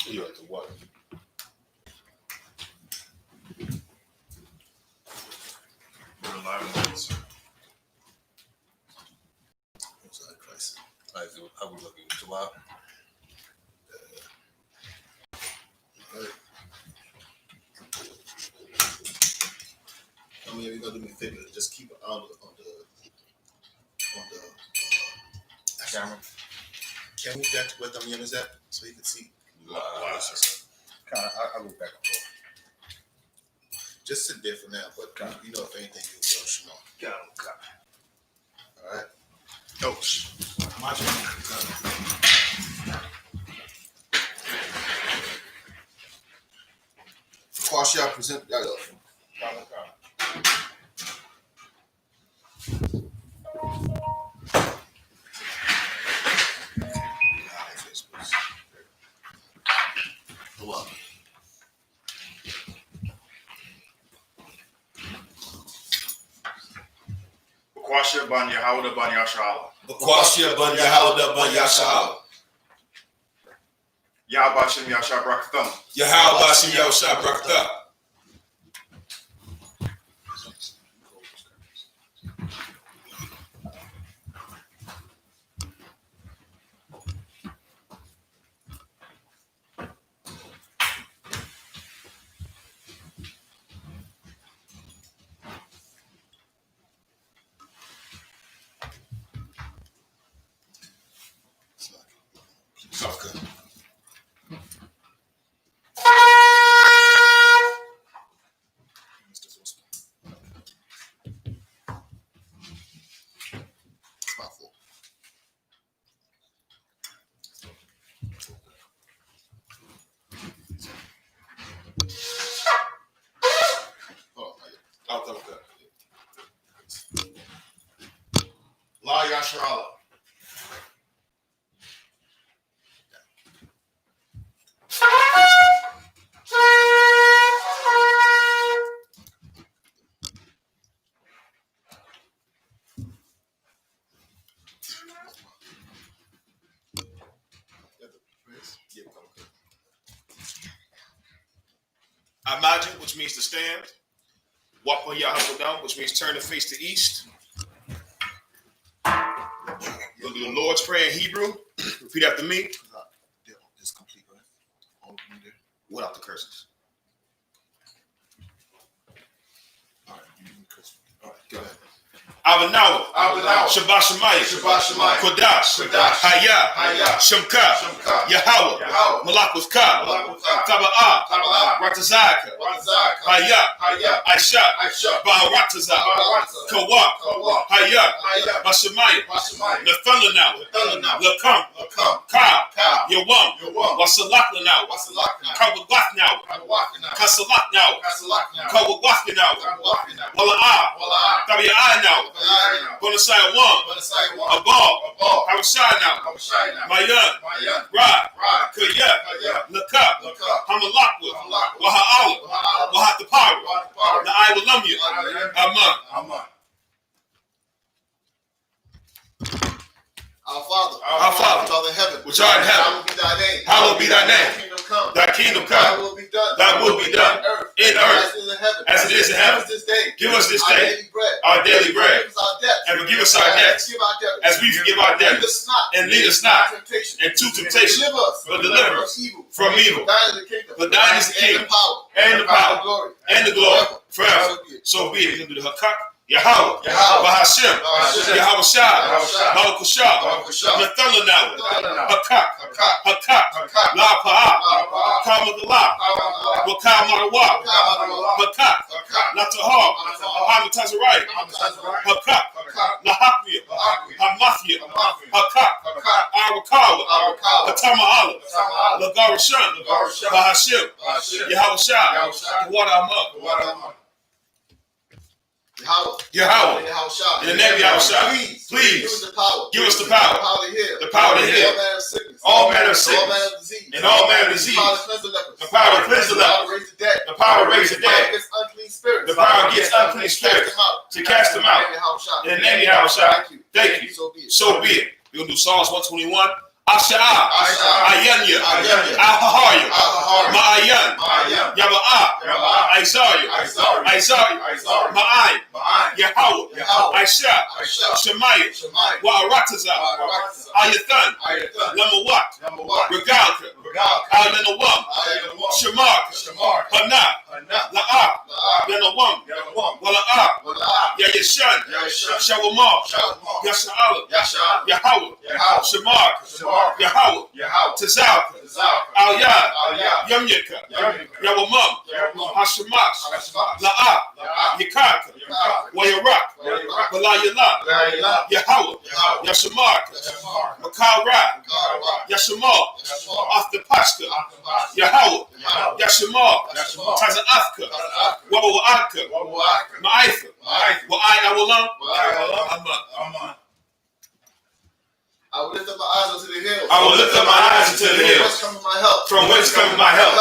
You're at the what? We're live in minutes. Christ. I was looking at July. I mean, you're gonna do me a favor. Just keep it on the Camera. Can we get where the man is at so you can see? Kind of, I go back and forth. Just sit there for now, but you know, if anything, you'll be on Shalom. Got him. All right. Oh, My turn. Quash, y'all present. Kwasha ban Yahawah ban Yashala. Quashia ban Yahawah ban Yashala. Yahbashim Yasha Braktham. Yahawah Bashim Yosha Brakta. Okay. La Yashala. Imagine, which means to stand. Wapa Yahakodam, which means turn the face to east. You'll do the Lord's Prayer in Hebrew. Repeat after me. It's complete, right? All of them there. Without the curses. All right. You can curse. All right. Go ahead. Avanawa. Shabbat Shemayim. Kodash. Hayah. Shemka. Yahawah. Malakos Ka. Taba'ah. Ratazaka. Hayah. I.S.U.P.K. Baharatazah. Kawak. Hayah. Bashemayim. Nathalanaw. Lakam. Ka. Yawam. Wasalakanaw. Kawagwaknaw. Kasalaknaw. Kawagwaknaw. Wala'ah. Tabi'ah. Bonasai one. Abal. Hawashai Mayan. Rad. Kayak. Lakab. Hamalakwa. Waha'ala. Wahatapara. Na'ai Aman. Our Father, which art in heaven, hallowed be thy name. Thy kingdom come. Thy will be done in earth as it is in heaven. Give us this day our daily bread, and forgive us our debts as we forgive our debtors. And lead us not into temptation, but deliver us from evil. For thine is the kingdom, and the power, and the glory forever. So be it. We're going to do the Hakak. Yahawah, Bahashem, Yahweh Shai, Malakashah, Nathalanaw, Hakak, La Pa'ah, Kamadala, Wakamarawa, Hakak, Latahar, Hamatazariah, Hakak, Lahakmia, Hamathia, Hakak, Arakawa, Hatama'ala, Lagarashan, Bahashem, Yahweh Shai, Watamah. Yahawah, in the name of Yahweh, please give us the power to heal all manner of sickness and all manner of disease, the power to cleanse the leper, the power to raise the dead, the power against unclean spirits to cast them out. In the name of Yahweh, thank you. So be it. We're going to do Psalms 121. Asha'a, Ayanya, Ahahaya, Ma'ayan, Yaba'a, Isaiah, Ma'ai, Yahweh, Aisha, Shemaiah, Wa'arataza, Ayathan, Lamawat, Regalka, Alanawam, Shamarka, Hana, La'ah, Yanawam, Wala'ah, Yayashan, Shawamar, Yasha'ala, Yahweh, Shamarka, Yahweh, Tazalka, Al-Yad, Yamyaka, Yawamam, Hashamash, La'ah, Yakaka, Wayarak, Walayala, Yahweh, Yashamarka, Makara, Yashamar, Athapashka, Yahweh, Yashamar, Taza'afka, Wawa'aka, Ma'aitha, Wa'ai Awalam, Aman. I will lift up my eyes unto the hills. I will lift up my eyes unto the hills. From whence cometh my help?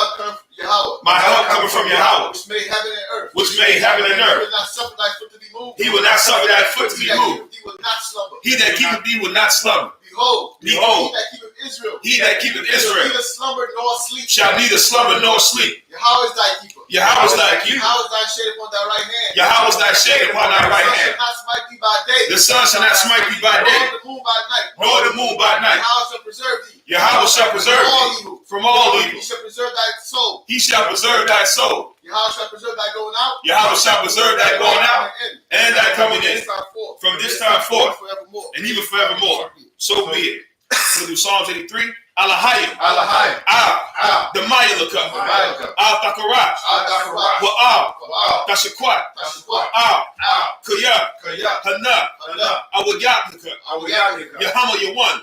My help cometh from Yahweh, which made heaven and earth. which made heaven and earth. He will not suffer thy foot to be moved. He will not suffer thy foot to be moved. He will not slumber. He that keepeth thee will not slumber. Behold, Behold, he that keepeth Israel. he that keepeth Israel neither slumber nor sleep. shall neither slumber nor sleep. Yahweh is thy keeper. Yahweh is thy keeper. Yahweh is thy shade upon thy right hand. Yahweh is thy shade upon thy right hand. The sun shall not smite thee by day. The sun shall not smite thee by day, Nor the moon by night. nor the moon by night. Yahweh shall preserve thee. Yahweh shall preserve thee from all evil. He shall preserve thy soul. He shall preserve thy soul. Yahweh shall preserve thy going out. Yahweh shall preserve thy going out and thy coming in from this time forth forevermore. and even forevermore. So be it. We'll do Psalms 83. Alahayim. The Mayalaka. Al-Thakarat. Wa'al. Tashakwat. Kaya. Hana. Awayataka. Yahama Yawan.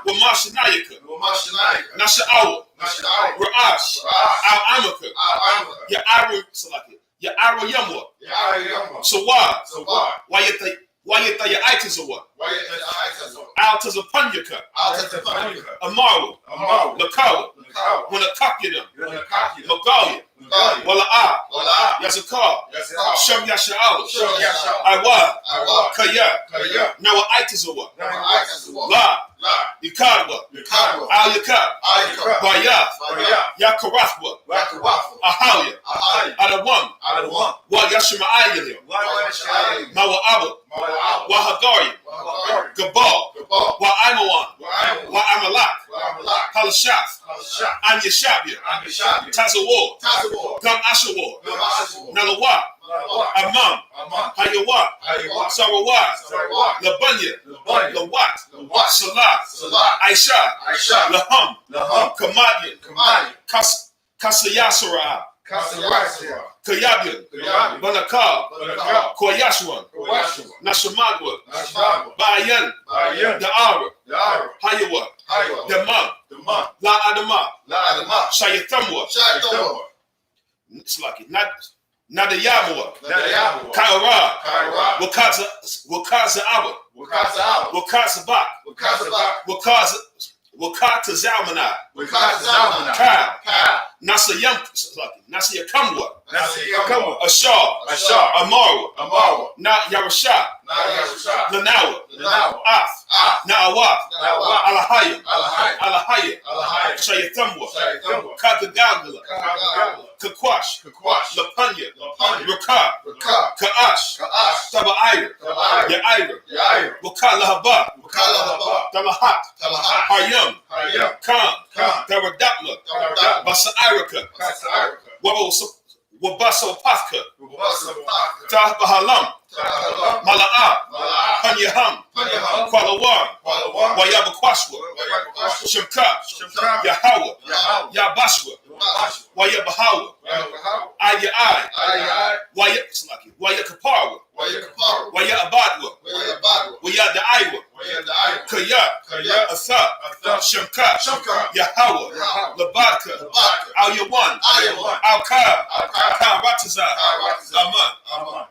Wamashanayaka. Nasha'awa. Ra'ash. Al-Amaka. Ya'ara Yamwa. Sawad. Wayatayaitis Altazapanyaka. Amaru. Lakawa. Wanakakidam. Magalia. Wala'ah. Yazakar. Shem Yasha'ala. Iwa. Kaya. Nawa'aitizawa. La. Yakadwa. Al-Yakab. Bayath. Yakarathwa. Ahalia. Adawam. Wa Yashma'ayalim. Mawa'aba. Wahagari. Gabal. Wa'amawan. Wa'amalak. Halashath. Anyashabia. Tazawar. Gam Ashawar. Nalawat. Amam. Hayawat. Sarawat. Labanya. Lawat. Salah. Aisha. Laham. Kamadian. Kasayasara. Kayabian. Banakal. Koyashwan. Nashamadwa. Bayan. Da'ara. Hayawa. Damam. La Adama. Shayatamwa. It's lucky. Not the Yamwa. Kaira. Wakaza Abba. Wakaza Bak. Wakata Zalmanai. Kyle. Nasa Yakamwa. Ashar. Amaru. Na Yarasha. Lanawa. Af. Na'awaf. Alahaya. Shayatamwa. Kagagagala. Kakwash. Lapanya. Rakah. Ka'ash. Taba'ira. Ya'ira. Wakalahaba. Talahat. Hayam. Khan. Taradapla. Basa'iraka. Wabaso Pafka. Tabahalam. Mala'ah. Hanyaham. Kwalawar. Wayabakwashwa. Shemka. Yahweh. Yabashwa. Wayabahawa. Ayai. Wayakaparwa. Wayabadwa. Wayadaiwa. Kaya. Atha. Shemka. Yahweh. Labaka. Al-Yawan. Al-Kab. Ka'arataza. Aman.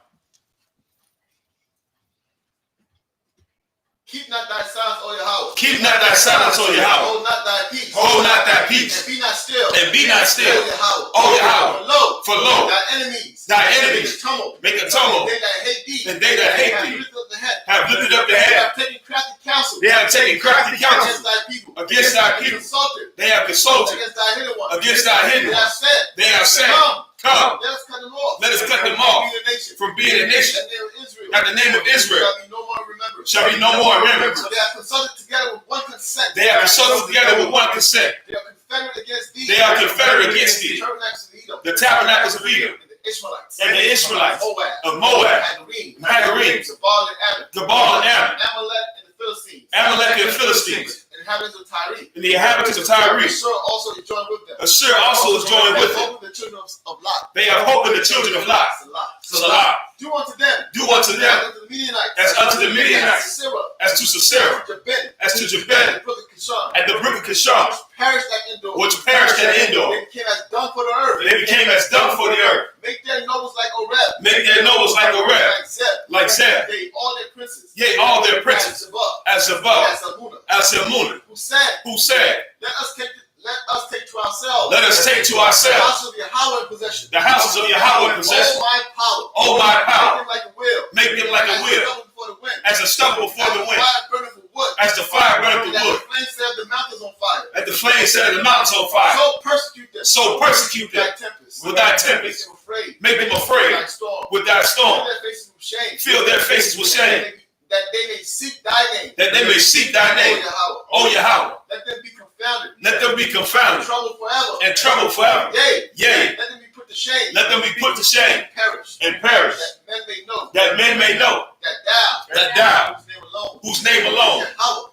Keep not thy silence, O Yahweh. Keep not thy silence, O Yahweh. Hold not thy peace. Hold not thy peace. And be not still. O Yahweh. For lo, thy enemies make a tumult. They that hate thee. And they that hate thee have lifted up the head. have taken crafty counsel. They have taken crafty Against counsel thy people. against thy people. Consulted. They have consulted Against thy hidden ones. against thy hidden They have ones. said. They have said, Come. come, Let us cut them off. let us cut them off from being a nation. That the name of Israel That the name of Israel shall be no more remembered. shall be no more remembered. So they have consulted together with one consent. They have consulted together with one consent. They are confederate against thee. They are confederate against thee. The tabernacles of Edom. The tabernacles of Edom. And the Ishmaelites. And the Ishmaelites of Moab. Hagarenes. Gabal and Ammon. Gabal and Ammon. Amalek and the Philistines. Amalek and the Philistines. And inhabitants of Tyre. And the inhabitants of Tyre. Assur also is joined with them. Assur also is joined with them. The children of Lot. They have hope in the children of Lot. Salah. Do unto them. Do unto them As unto the Midianites. as unto the Midianites. As As to Sisera. As to Jabin. As to Jabin. At the brook of Kishon. Perished at Endor. Which perished at Endor. They became as dung for the earth. They became as dung for the earth. Make their nobles like Oreb. Make their nobles like Oreb. Like Zeb. Like Zeb. They all their princes. Yea, all their princes. As As Sabbath. As Amunah. As Amunah. Who said, Who said, Let us take to ourselves. let us take to The ourselves house of Yahweh in possession. the houses of Yahweh in possession. Oh my power. Oh my power. Make them like a wheel. Make them like a wheel. As a stubble before the wind. As the fire burneth the wood. The flame set the mountains on fire. As the flame set the mountains on fire. So persecute them with thy tempest. Make them afraid with thy storm. Fill their faces with shame. That they may seek thy name. That they may seek thy name. O Yahweh. Let them be confounded. Let them be confounded. Trouble forever. And trouble forever. Yea. Let them be put to shame. Let them be put to shame. And perish. That men may know. That thou. Whose name alone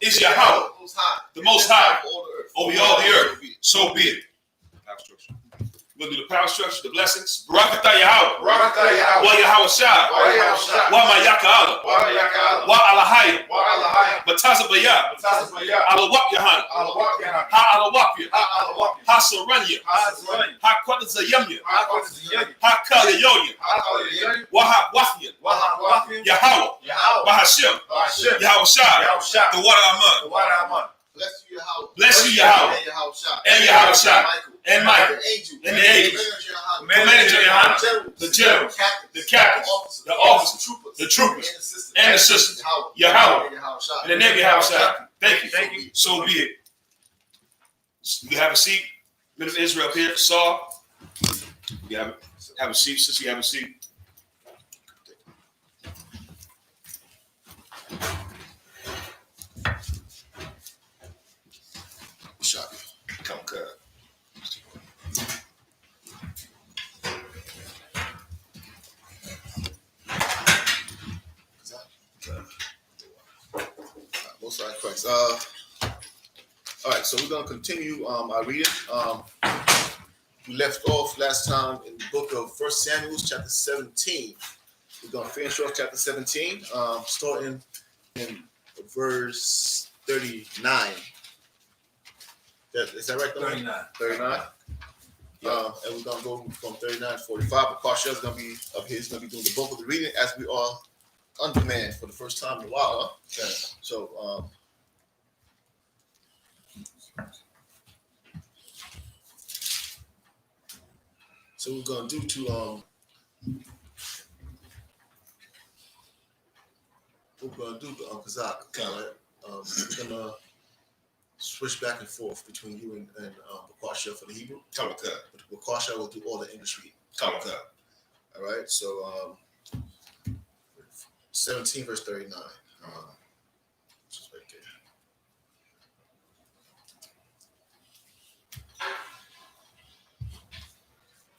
is Yahweh. The Most High. Over all the earth. So be it. We're going to do the power structure, the blessings. Barakatah Yahweh. Wa Yahweh Shai. Wa Mayaka Allah. Wa Alahaya. Batazabaya. Alawak Yahanna. Ha Alawapia. Ha Saranya. Ha Kwatazayamya. Ha Kalayoya. Wa Wafia. Yahweh. Bahashim. Yahweh Shai. The water Aman. Bless you, Yahweh. And Yahweh Shai. And Michael, and the angels, the manager, Yahanna, the general, the captains, the officers, the troopers, and the sisters, Yahweh, in the name of Yahweh Shai. Thank you. So be it. You can have a seat. Minister Israel up here, Saul. You have a seat, sister. You have a seat. Come, cut. Most High Christ. All right, so we're gonna continue our reading. We left off last time in the book of 1 Samuel, chapter 17. We're gonna finish off chapter 17, starting in verse 39. Is that right? 39. And we're gonna go from 39 to 45. But Pasha is gonna be up here. He's gonna be doing the bulk of the reading as we are on demand for the first time in a while. Huh? Okay. So we're gonna do to what we're gonna do to Kazak. We're gonna switch back and forth between you and Bakasha for the Hebrew. Bakasha will do all the English reading. All right, so 17 verse 39. Just right there.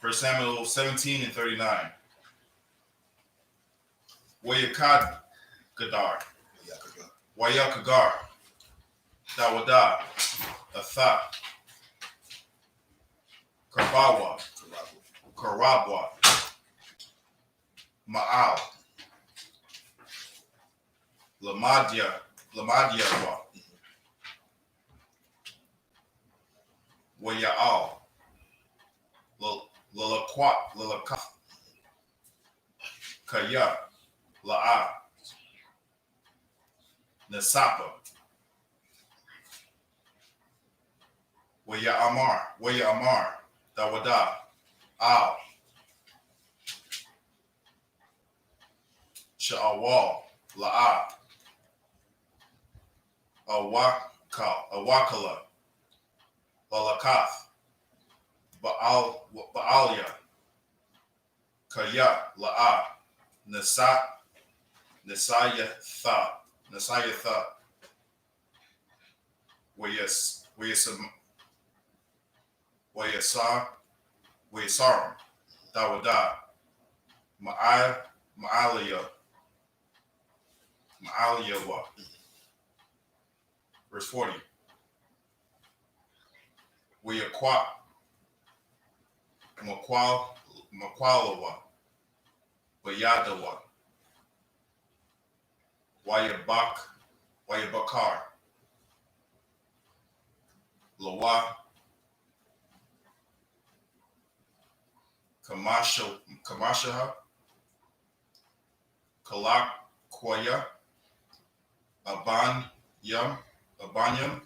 First Samuel 17 and 39. Wayakad Gadar. Wayakagar. Dawada. Atha. Karbawa. Karabwa. Ma'al. Lamadyawa. Waya'al. Lalaka. Kaya. La'a. Nasapa. Waya'amar. Dawada. Al. Sha'awal. La'a. Awakala, Balakath, Baalia, Kaya, La'a, Nasayatha, Wayasaram, Dawada, Ma'aliyawa. Verse 40. Makwalawa, Bayadawa, Wayabakar, Lawa, Kamashaha, Kalakwaya, Abanyam,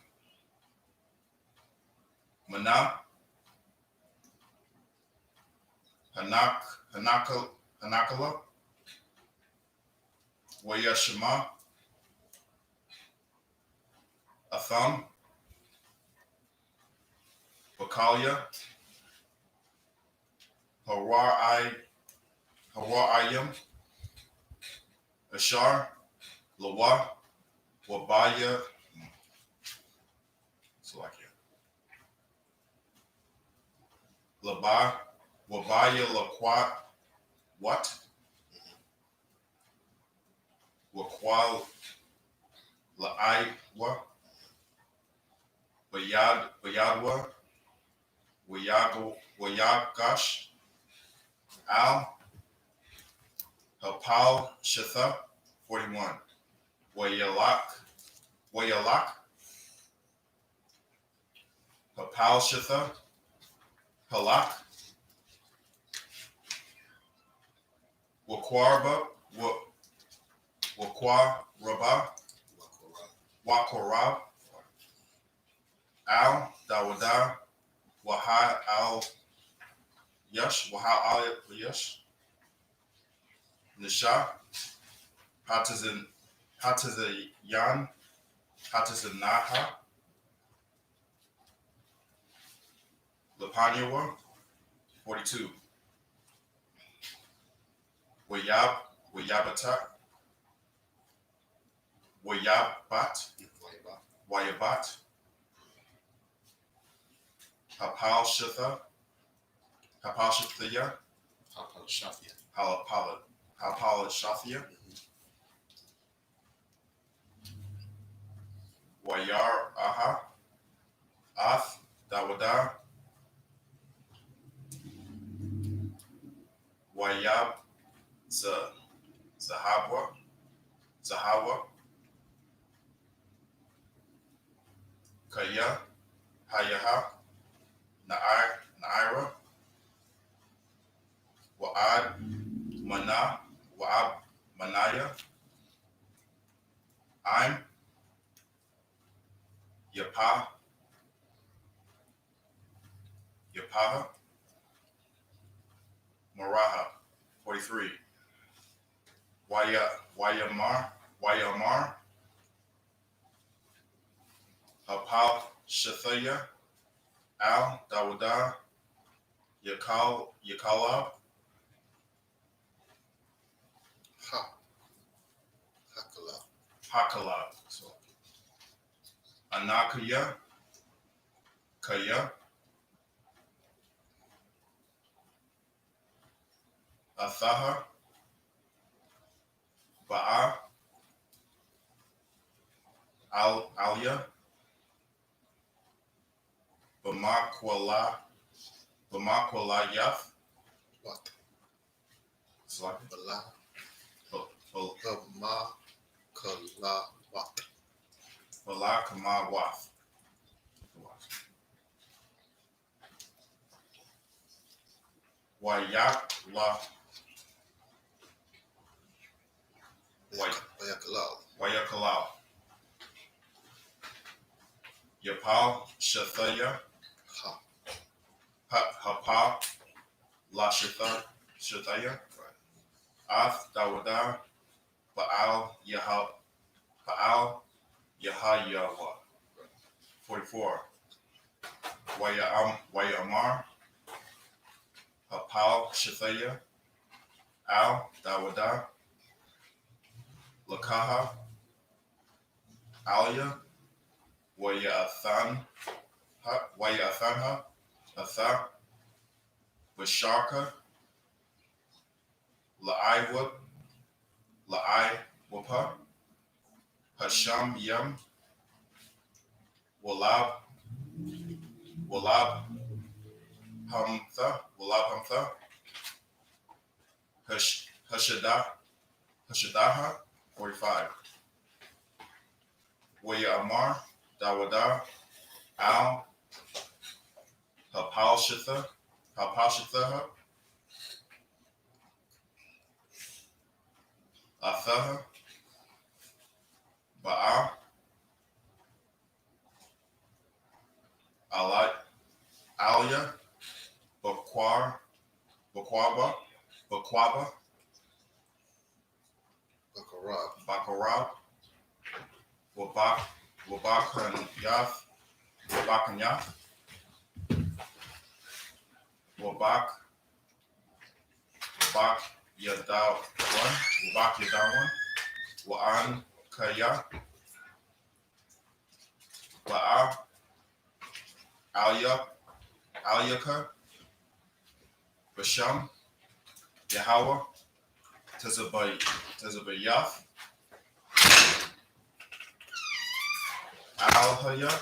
Mana, Hanakala, Wayashima, Atham, Bakalia, Hawarayam, Ashar, Lawa, Wabaya, Salakia, Wabaya Laquat, what? Wakwal La'aiwa, Bayadwa, Wayagash, Al, Hapal Shatha, 41. Wayalak, Hapal Shatha, Halak, Wakwarba, Wakorab, Al, Dawada, Wahai Al Yash, Nisha, Hatazanaha, Lapanyawa, 42. Wayabat, Hapal Shathaya, Hapal Shathia, Wayar Aha, Ath, Dawada, Wayab, Zahawa, Kaya, Hayaha, Naira, Wa'ad, Wa'ab, Manaya, I'm, Yapaha, Maraha, 43. Wayamar, Hapal Shathaya, Al, Dawada, Yakalab, Hakalab, so Anakaya, Kaya, Athaha, Ba'a, Alia, Bamakwala Yath, What? Slack, Bala. Bala Kama Wath. Wayakalau. Yapal Shathaya. Hapa La Shathaya. Ath Dawada. Baal Yahayawa. 44. Wayamar, Hapal Shathaya, Al Dawada, Lakaha, Alia, Wayathanha, Atha, Basharka, La'ai-Wapa, Hasham Yam, Walab Hamtha, Hashadaha, 45. Waya Dawada, Al, Hapalshatha, Athaha, Ba'a, Alia, Bakwaba, Bakarab, Wabakanyath, Wabak Yadawan, Wa'an Kaya, Ba'a, Alyaka, Basham, Yahweh, Tezabayath, Alhaya,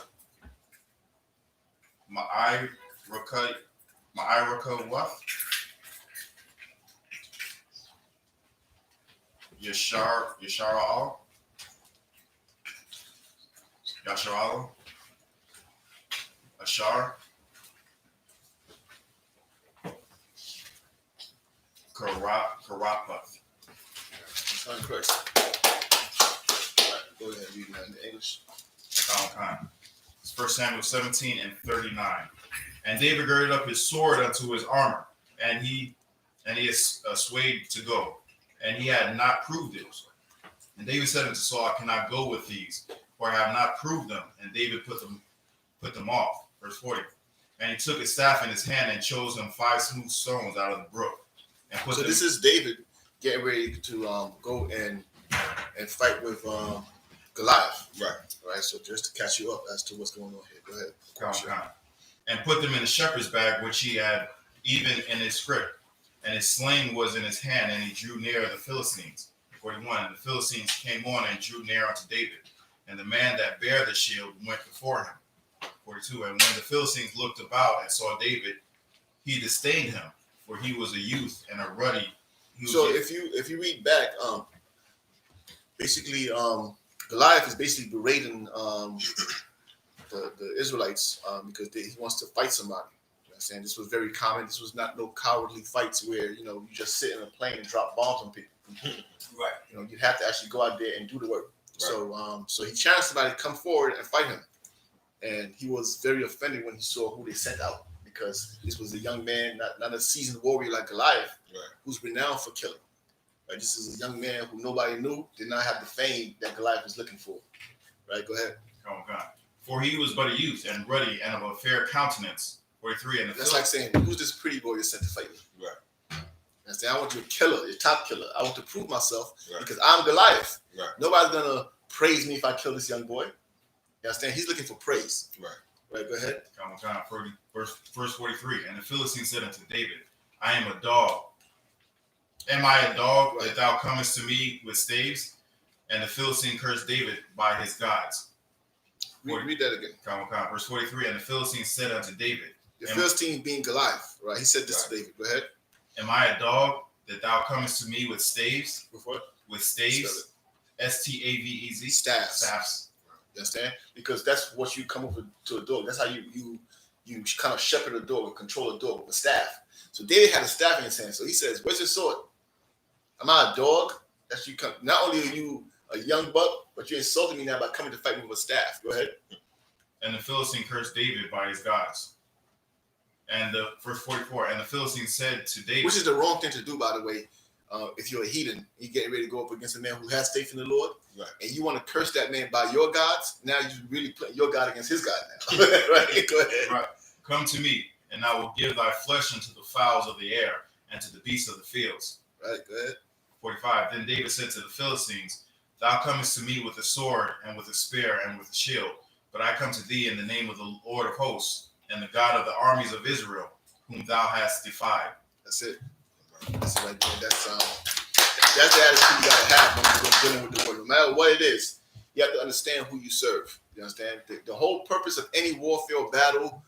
Ma'iraka Wath, Yashara'al, Ashar, Karapath. Son of Christ. All right, go ahead and read that in English. It's 1 Samuel 17 and 39. And David girded up his sword unto his armor, and he swayed to go, and he had not proved it. And David said unto Saul, I cannot go with these, for I have not proved them. And David put them off. Verse 40. And he took his staff in his hand and chose him 5 smooth stones out of the brook. And put so them. This is David getting ready to go and fight with Goliath. Right. So just to catch you up as to what's going on here. Go ahead. And put them in the shepherd's bag, which he had even in his scrip. And his sling was in his hand, and he drew near the Philistines. 41. And the Philistines came on and drew near unto David. And the man that bare the shield went before him. 42. And when the Philistines looked about and saw David, he disdained him, for he was a youth and a ruddy. So if you read back, basically Goliath is basically berating the Israelites because he wants to fight somebody. You know what I'm saying? This was very common. This was not no cowardly fights where you just sit in a plane and drop bombs on people. Right. You have to actually go out there and do the work. Right. So he challenged somebody to come forward and fight him, and he was very offended when he saw who they sent out, because this was a young man, not a seasoned warrior like Goliath, who's renowned for killing. Right? This is a young man who nobody knew, did not have the fame that Goliath was looking for. Right? Go ahead. Oh God. For he was but a youth and ruddy and of a fair countenance. 43. And that's like saying, who's this pretty boy you sent to fight me? Right. And saying, I want you a killer, your top killer. I want to prove myself because I'm Goliath. Right. Nobody's gonna praise me if I kill this young boy. You understand? He's looking for praise. Right. Right, go ahead. Verse 43. And the Philistine said unto David, I am a dog. Am I a dog that thou comest to me with staves? And the Philistine cursed David by his gods. Read that again. Verse 43. And the Philistine said unto David. The Philistine being Goliath, right? He said this to David. Go ahead. Am I a dog that thou comest to me with staves? With what? With staves. Stavez. Staffs. You understand? Because that's what you come up with to a dog. That's how you kind of shepherd a dog or control a dog with a staff. So David had a staff in his hand. So he says, where's your sword? Am I a dog? That you come. Not only are you a young buck, but you're insulting me now by coming to fight me with a staff. Go ahead. And the Philistine cursed David by his gods. And verse 44. And the Philistine said to David, which is the wrong thing to do, by the way. if you're a heathen, you get ready to go up against a man who has faith in the Lord, Right. and you want to curse that man by your gods, now you really put your God against his God now. Right? Go ahead. Right. Come to me, and I will give thy flesh unto the fowls of the air, and to the beasts of the fields. Right, go ahead. 45. Then David said to the Philistines, Thou comest to me with a sword, and with a spear, and with a shield. But I come to thee in the name of the Lord of hosts, and the God of the armies of Israel, whom thou hast defied. That's it. That's it right there. That's the attitude you gotta have when you're dealing with the word. No matter what it is, you have to understand who you serve. You understand? The whole purpose of any warfare or battle,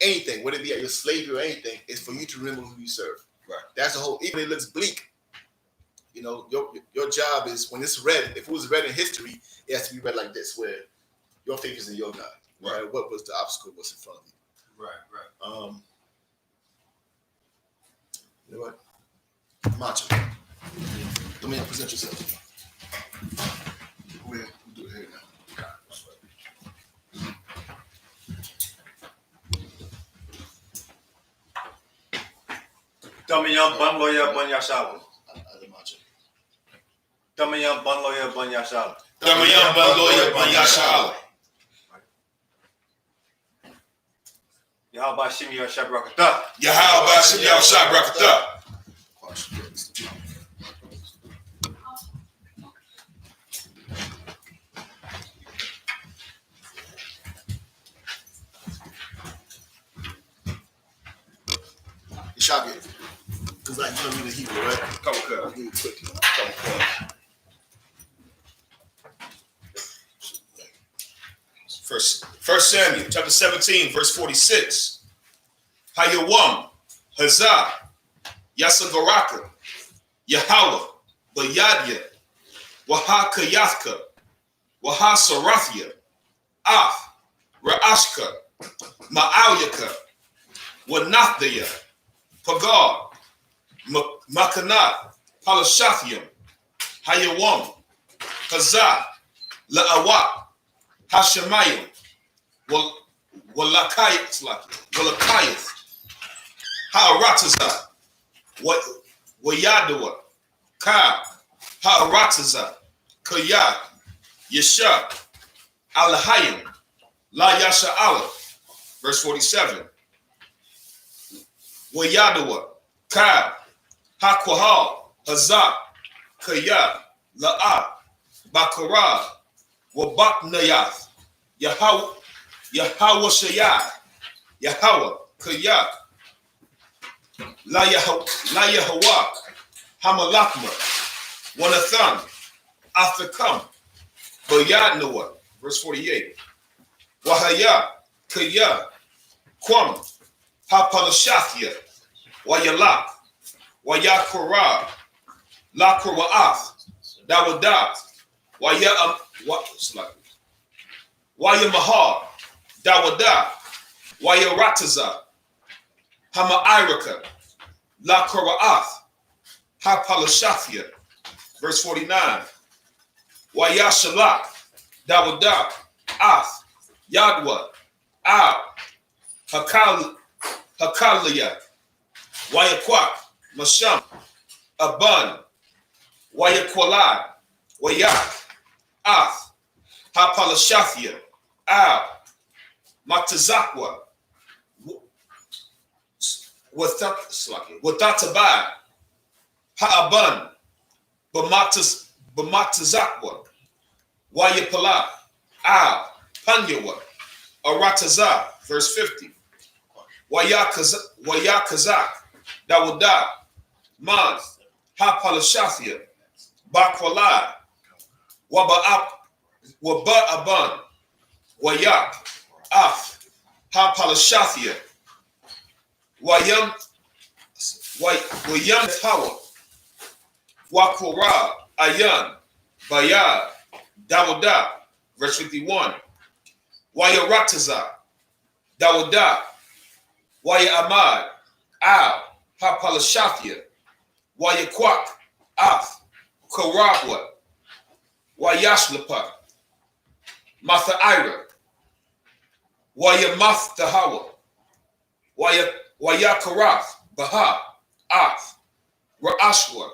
anything, whether it be at your slavery or anything, is for you to remember who you serve. Right. That's the whole. Even if it looks bleak, you know, your job is when it's read. If it was read in history, it has to be read like this, where your faith is in your God. Right. What was the obstacle? What's in front of you? Right. You know what? Macho. Come in, present yourself. We'll do it here now. Tamiyang banloya banyasal. Macho. Tamiyang banloya banyasal. Tamiyang banloya banyasal. Yahweh Shim Yashab Rakata. Yahweh Shim Yashab Rakata. Shaggy. Because I know you the Hebrew, right? Come on, I'll give it quickly. First Samuel chapter 17, verse 46. Hayawam, Hazah, Yasagaraka, Yahweh, Bayadya, Wahakayathka, Wahasarathya, Af, Ra'ashka, Ma'alyaka, Wanathaya, Pagar, Makanat, Palashathium, Hayawam, Hazah, La'awat, Hashemayim, Walakayith, Ha'arataza, Wayadawa, Ka, Ha'arataza, Kaya, Yesha, Alahayim, La Yasha Allah, verse 47. Wayadawa, Ka, Hakwahal, Hazak, Kaya, La'at, Bakara, Wabaknayath, Yahweh Shayah, Yahweh, Kaya, La Yahweh, Hamalakma, Wanathan, Athakam, Bayadnoah, verse 48. Wahaya, Kaya, Kwam, Hapalashathya, Wayalak, Wayakora, Lakuraath, Dawadat, Waya Mahar, Dawada, Waya Rataza, Hamairaka, La Koraath, Hapalashathia, verse 49. Waya Shalak, Dawada, Ath, Yadwa, Al, Hakalia, Waya Kwak, Masham, Aban, Waya Kwalad, Wayak, Ath, Hapalashathia, Al, Matazakwa, Watatabai, Ha'aban, Bamatazakwa, Wayapala, Al, Panyawa, Arataza, verse 50. Wayakazak, Dawada, Man, Hapalashathia, Bakwala, Waba'aban, Wayak, Af, Hapalashathia, Wayam Tower, Wakora, Ayan, Bayad, Dawada, verse 51. Wayarataza, Dawada, Waya Ahmad, Al, Hapalashathia, Wayakwak, Af, Karabwa, Wayashlapa, Mathaira, Wayamathtahawa, Wayakarath, Baha, Af, Ra'ashwa,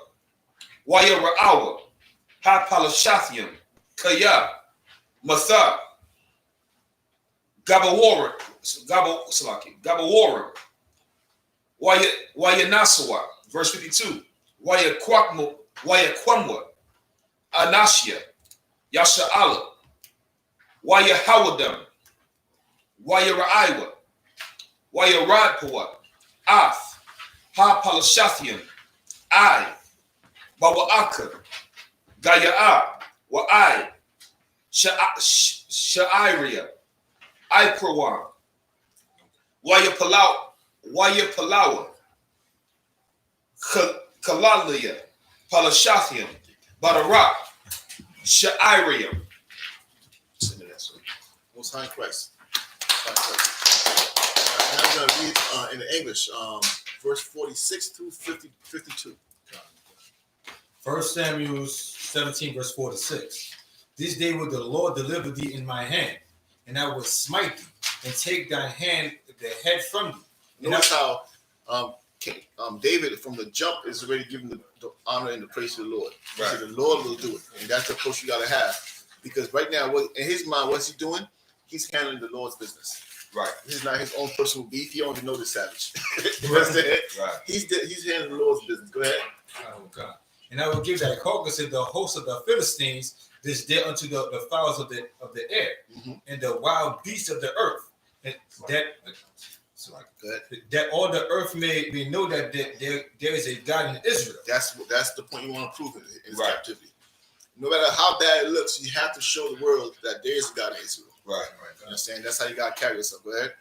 Wayara'awa, Ha Palashathium, Kaya, Matha, Gabawarim, Wayanasawa, verse 52, Wayaquamwa, Anashia, Yasha'ala, Wayahawadam, Wayaraiwa, Wayaradpua, Ath, Ha Palashathium, I, Bawa'aka, Gaya'a, Wa'ai, Sha'airia, Iprawan, Wayapalawa, Kalalia, Palashathium, Badarak, Sha'airia. Most High in Christ. Now I'm going to read in the English, verse 46 through 52. 1 Samuel 17, verse 46. This day will the Lord deliver thee in my hand, and I will smite thee, and take thy hand, the head from thee. Notice how David, from the jump, is already giving the honor and the praise to the Lord. Right. So the Lord will do it, and that's the approach you got to have. Because right now, in his mind, what's he doing? He's handling the Lord's business. Right. This is not his own personal beef. He don't even know the savage. Right. He's handling the Lord's business. Go ahead. Oh God. And I will give thy carcass and the host of the Philistines this day unto the fowls of the air, and the wild beasts of the earth, and that all the earth may know that there is a God in Israel. That's the point you want to prove in captivity. No matter how bad it looks, you have to show the world that there is a God in Israel. Right. You understand? That's how you got to carry yourself. Go ahead.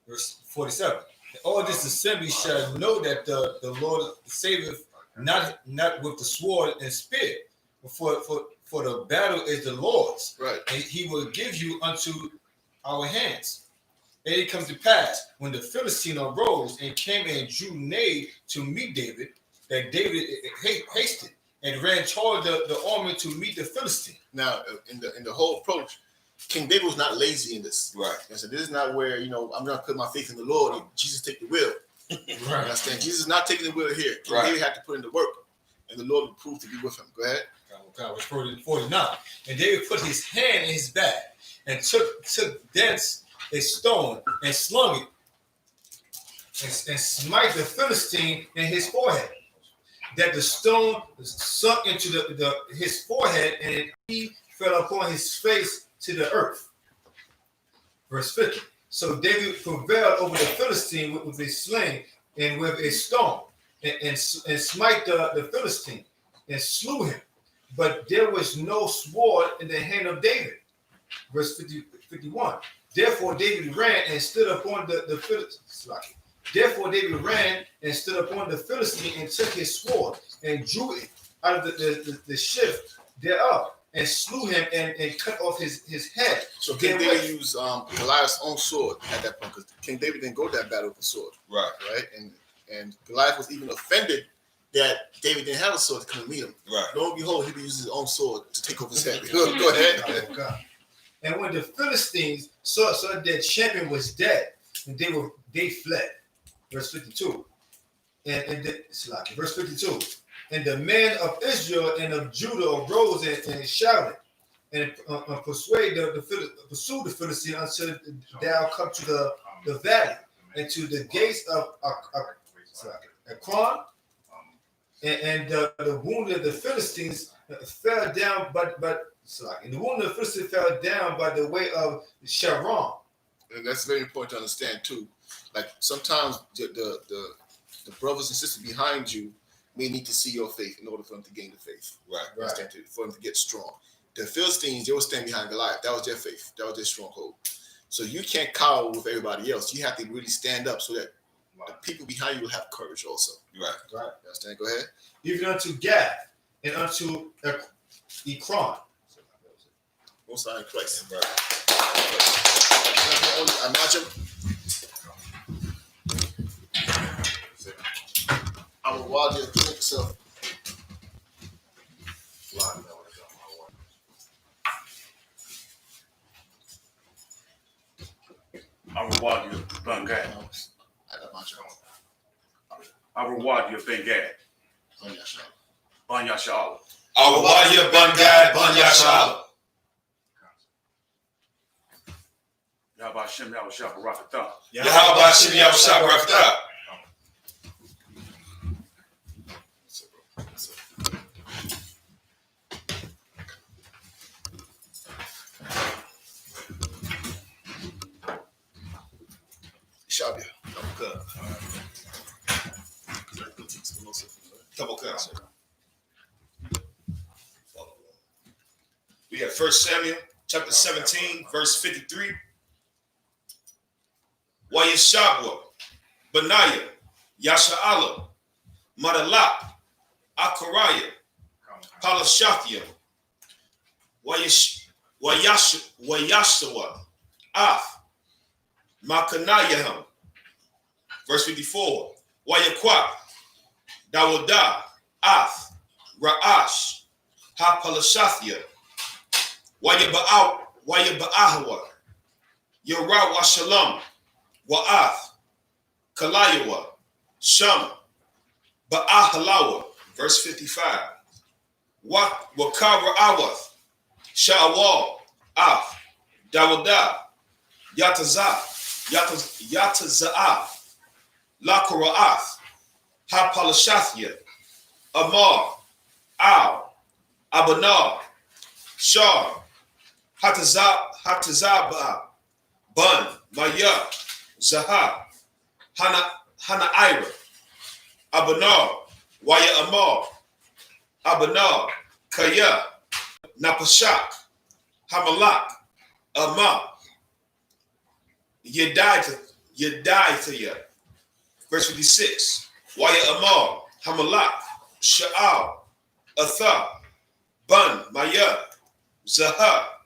Verse 47. All this assembly shall know that the Lord saveth not with the sword and spear, for the battle is the Lord's. Right. And he will give you unto our hands. And it comes to pass, when the Philistine arose and came and drew nigh to meet David, that David hasted and ran toward the army to meet the Philistine. Now, in the whole approach, King David was not lazy in this. Right. And so this is not where, I'm going to put my faith in the Lord and Jesus take the wheel. Right. You understand? Jesus is not taking the wheel here. King David had to put in the work, and the Lord will prove to be with him. Go ahead. God, verse 49. And David put his hand in his bag and took thence a stone and slung it and smite the Philistine in his forehead, that the stone sunk into his forehead, and he fell upon his face to the earth. Verse 50. So David prevailed over the Philistine with a sling and with a stone, and smite the Philistine and slew him. But there was no sword in the hand of David. Verse 51. Therefore David ran and stood upon the Philistine. Therefore David ran and stood upon the Philistine and took his sword and drew it out of the sheath thereof, and slew him and cut off his head. So King David used Goliath's own sword at that point, because King David didn't go to that battle with a sword. Right. And Goliath was even offended that David didn't have a sword to come and meet him. Right. Lo and behold, he used his own sword to take off his head. Go ahead. Oh, God. And when the Philistines saw that champion was dead, and they fled. Verse 52. Verse 52. And the men of Israel and of Judah arose and shouted, and pursued the Philistines until thou come to the valley and to the gates of Ekron. And the wounded of the Philistines fell down, but the wounded of the Philistines fell down by the way of Sharon. And that's very important to understand too. Like sometimes the brothers and sisters behind you may need to see your faith in order for them to gain the faith. Right. For them to get strong. The Philistines, they were standing behind Goliath. That was their faith. That was their stronghold. So you can't cower with everybody else. You have to really stand up so that the people behind you will have courage also. Right. You understand? Go ahead. Even unto Gath and unto Ekron. Most High in Christ. Right. Imagine. I will watch you kill yourself. I reward you, Ben Gad. I reward you, Ben Gad. Ban Yashala. Awawaya Bangad Ban Yashala. Yahweh Shem Yahweh Shah Barakatah. Yahweh Shem Yahweh Shah Barakatah. Shabia. We have 1 Samuel chapter 17, verse 53. Wayeshabwa, Benaiah, Yasha'ala, Madalak, Akaraya, Palashathia, Wayashawa, Af, Makanayaham. Verse 54. Wayakwak, Dawada, Af, Ra'ash, Ha-Palashathia, Wayaba'ahwa, Yara Washalam, Wa'ath, Kalayawa, Sham, Ba'ahalawa. Verse 55. Wakara Awath, Sha'awal, Af, Dawada, Yataza'ah, Lakara'ath, Ha-Palashathia, Amar, Al, Abanar, Shar, Hatazabah, Bun, Maya, Zaha, Hanaira, Abanar, Waya Amar, Abanar, Kaya, Napashak, Hamalak, Amar, Yedaiah. Verse 56. Waya Amar, Hamalak, Sha'al, Atha, Bun, Maya, Zaha,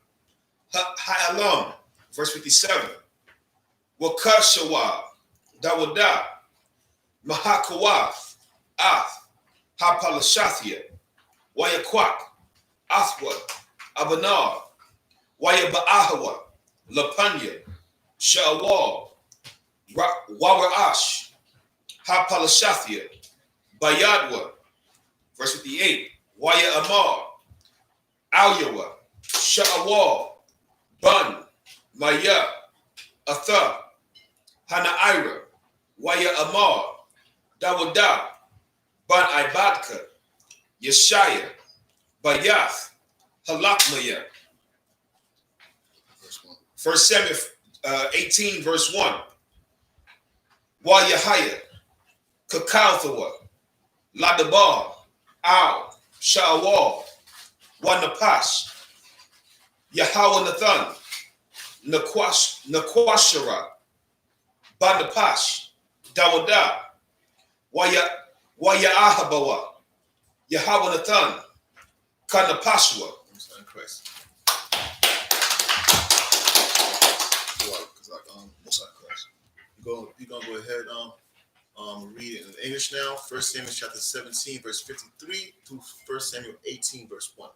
Ha'alam. Verse 57. Wakashawa, Dawada, Mahakawath, Ath, Ha-Palashathia, Wayakwak, Athwad, Abanar, Wayaba'ahawa, Lapanya, Sha'awal, Wawarash, Ha-Palashathia, Bayadwa. Verse 58. Waya Amar, Alyawa, Sha'awal, Bun, Maya, Atha, Hanaira, Waya Amar, Dawada, Bun Ibadka, Yeshaya, Bayath, Halakmaya. 1 Samuel 18, verse 1. Wayahaya, Kakathawa, Ladabar, Al, Sha'awal, Wanapash, Yahweh Nathan, Nakwashara, Banapash, Dawada, Wayaahabawa, Yahweh Nathan, Kanapashwa. Christ. You're gonna go ahead read it in English now. 1 Samuel chapter 17, verse 53 to 1 Samuel 18, verse 1.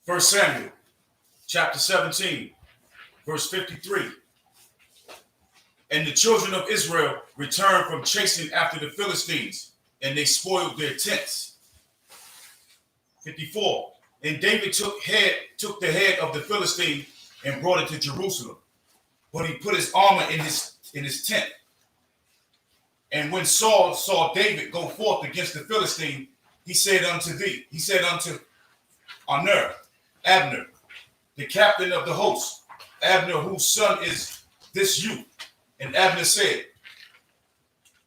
1 Samuel chapter 17, verse 53. And the children of Israel returned from chasing after the Philistines, and they spoiled their tents. 54. And David took the head of the Philistine and brought it to Jerusalem. But he put his armor in his tent. And when Saul saw David go forth against the Philistine, he said unto Abner, the captain of the host, Abner, whose son is this youth? And Abner said,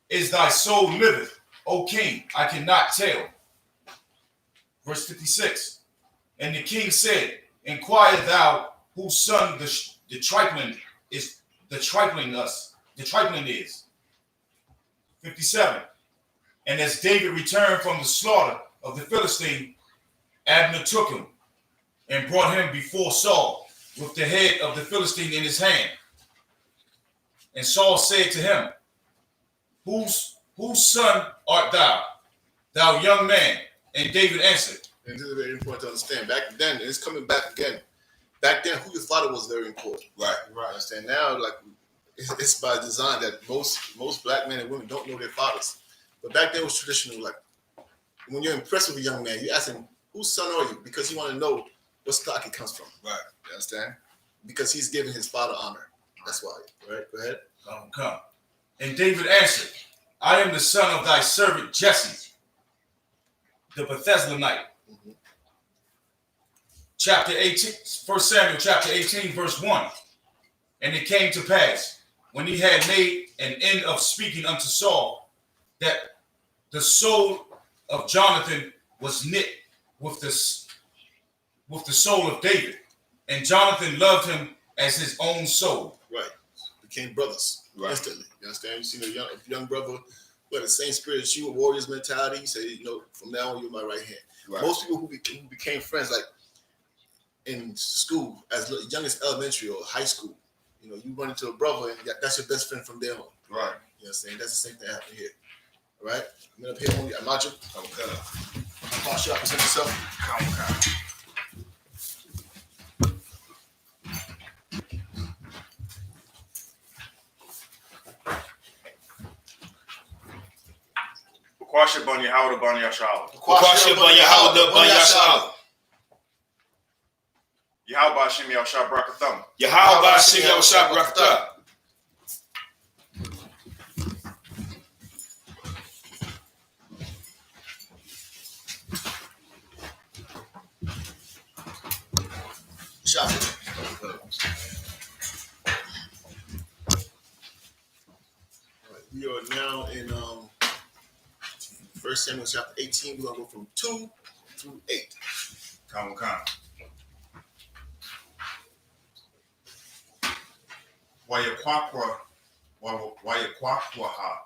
Is thy soul liveth, O king? I cannot tell. Verse 56. And the king said, Inquire thou whose son the trifling is. 57. And as David returned from the slaughter of the Philistine, Abner took him and brought him before Saul with the head of the Philistine in his hand. And Saul said to him, Whose son art thou, thou young man? And David answered. And this is very important to understand. Back then, and it's coming back again. Back then, who your father was very important. Right. Understand? Now, like, it's by design that most black men and women don't know their fathers. But back then, it was traditional. Like, When you're impressed with a young man, you ask him, whose son are you? Because you want to know what stock he comes from. Right. You understand? Because he's giving his father honor. That's why. Right? Go ahead. Come. And David answered, I am the son of thy servant Jesse, the Bethlesemite. Mhm. Chapter 18, 1 Samuel chapter 18, verse 1. And it came to pass, when he had made an end of speaking unto Saul, that the soul of Jonathan was knit with the soul of David, and Jonathan loved him as his own soul. Right. Became brothers instantly. You understand? You see a young brother who had the same spirit as you, a warrior's mentality. You say, from now on, you're my right hand. Right. Most people who became friends, like in school, as young as elementary or high school, you run into a brother and that's your best friend from there on. Right. You know what I'm saying? That's the same thing happened here. All right? I'm going to up here on you. Amajo. Pasha, present yourself. Come. Kwasha Banya Howard Banya Shalom. Kwasha Banya Howard Banya Shalom. Yahweh Shem Yahshua Brakatham. Yahweh Shem Yahshua Brakatham. We are now in 1 Samuel chapter 18. We're going to go from 2 through 8. Come. Wayakwakwaha.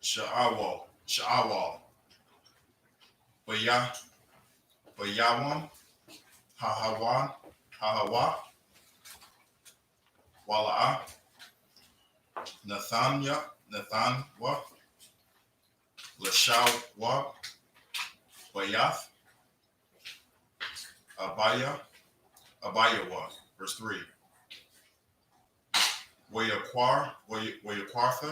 Sha'awal. Bayawam. Hahawa. Wala'a. Nathanwa. Lashawa. Bayath. Abayawa. Verse 3. Wayakwartha.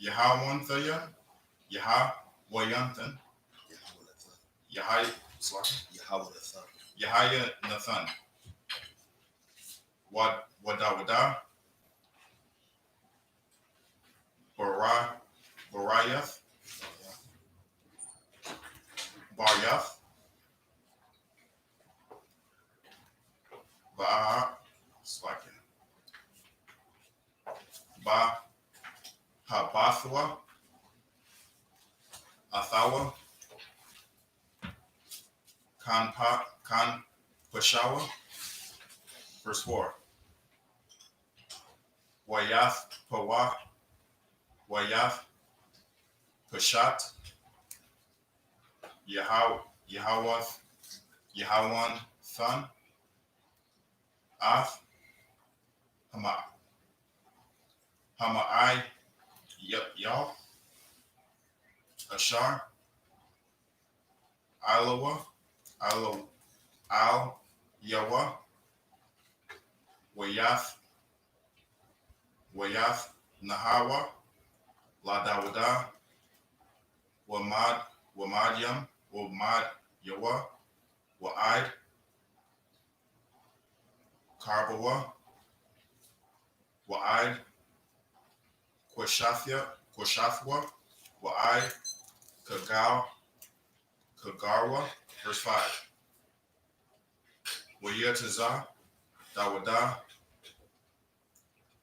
Yahawantha. Yahawayanthan. Yahaya Nathan. Wadawada. Barayath. Baryath. Habathwa. Athawa. Kan Pashawa. Verse 4. Wayath Pawa. Wayath Pashat. Yahawan Thun. Ath. Hamai Yal. Ashar. Al Yawa. Wayath Nahawa. Ladawada. Wamadyam. Wamad Yawa. Wa'id. Karbawa. Wa'id. Kwashathwa. Wa'id. Kagarwa. Verse 5. Wayataza. Dawada.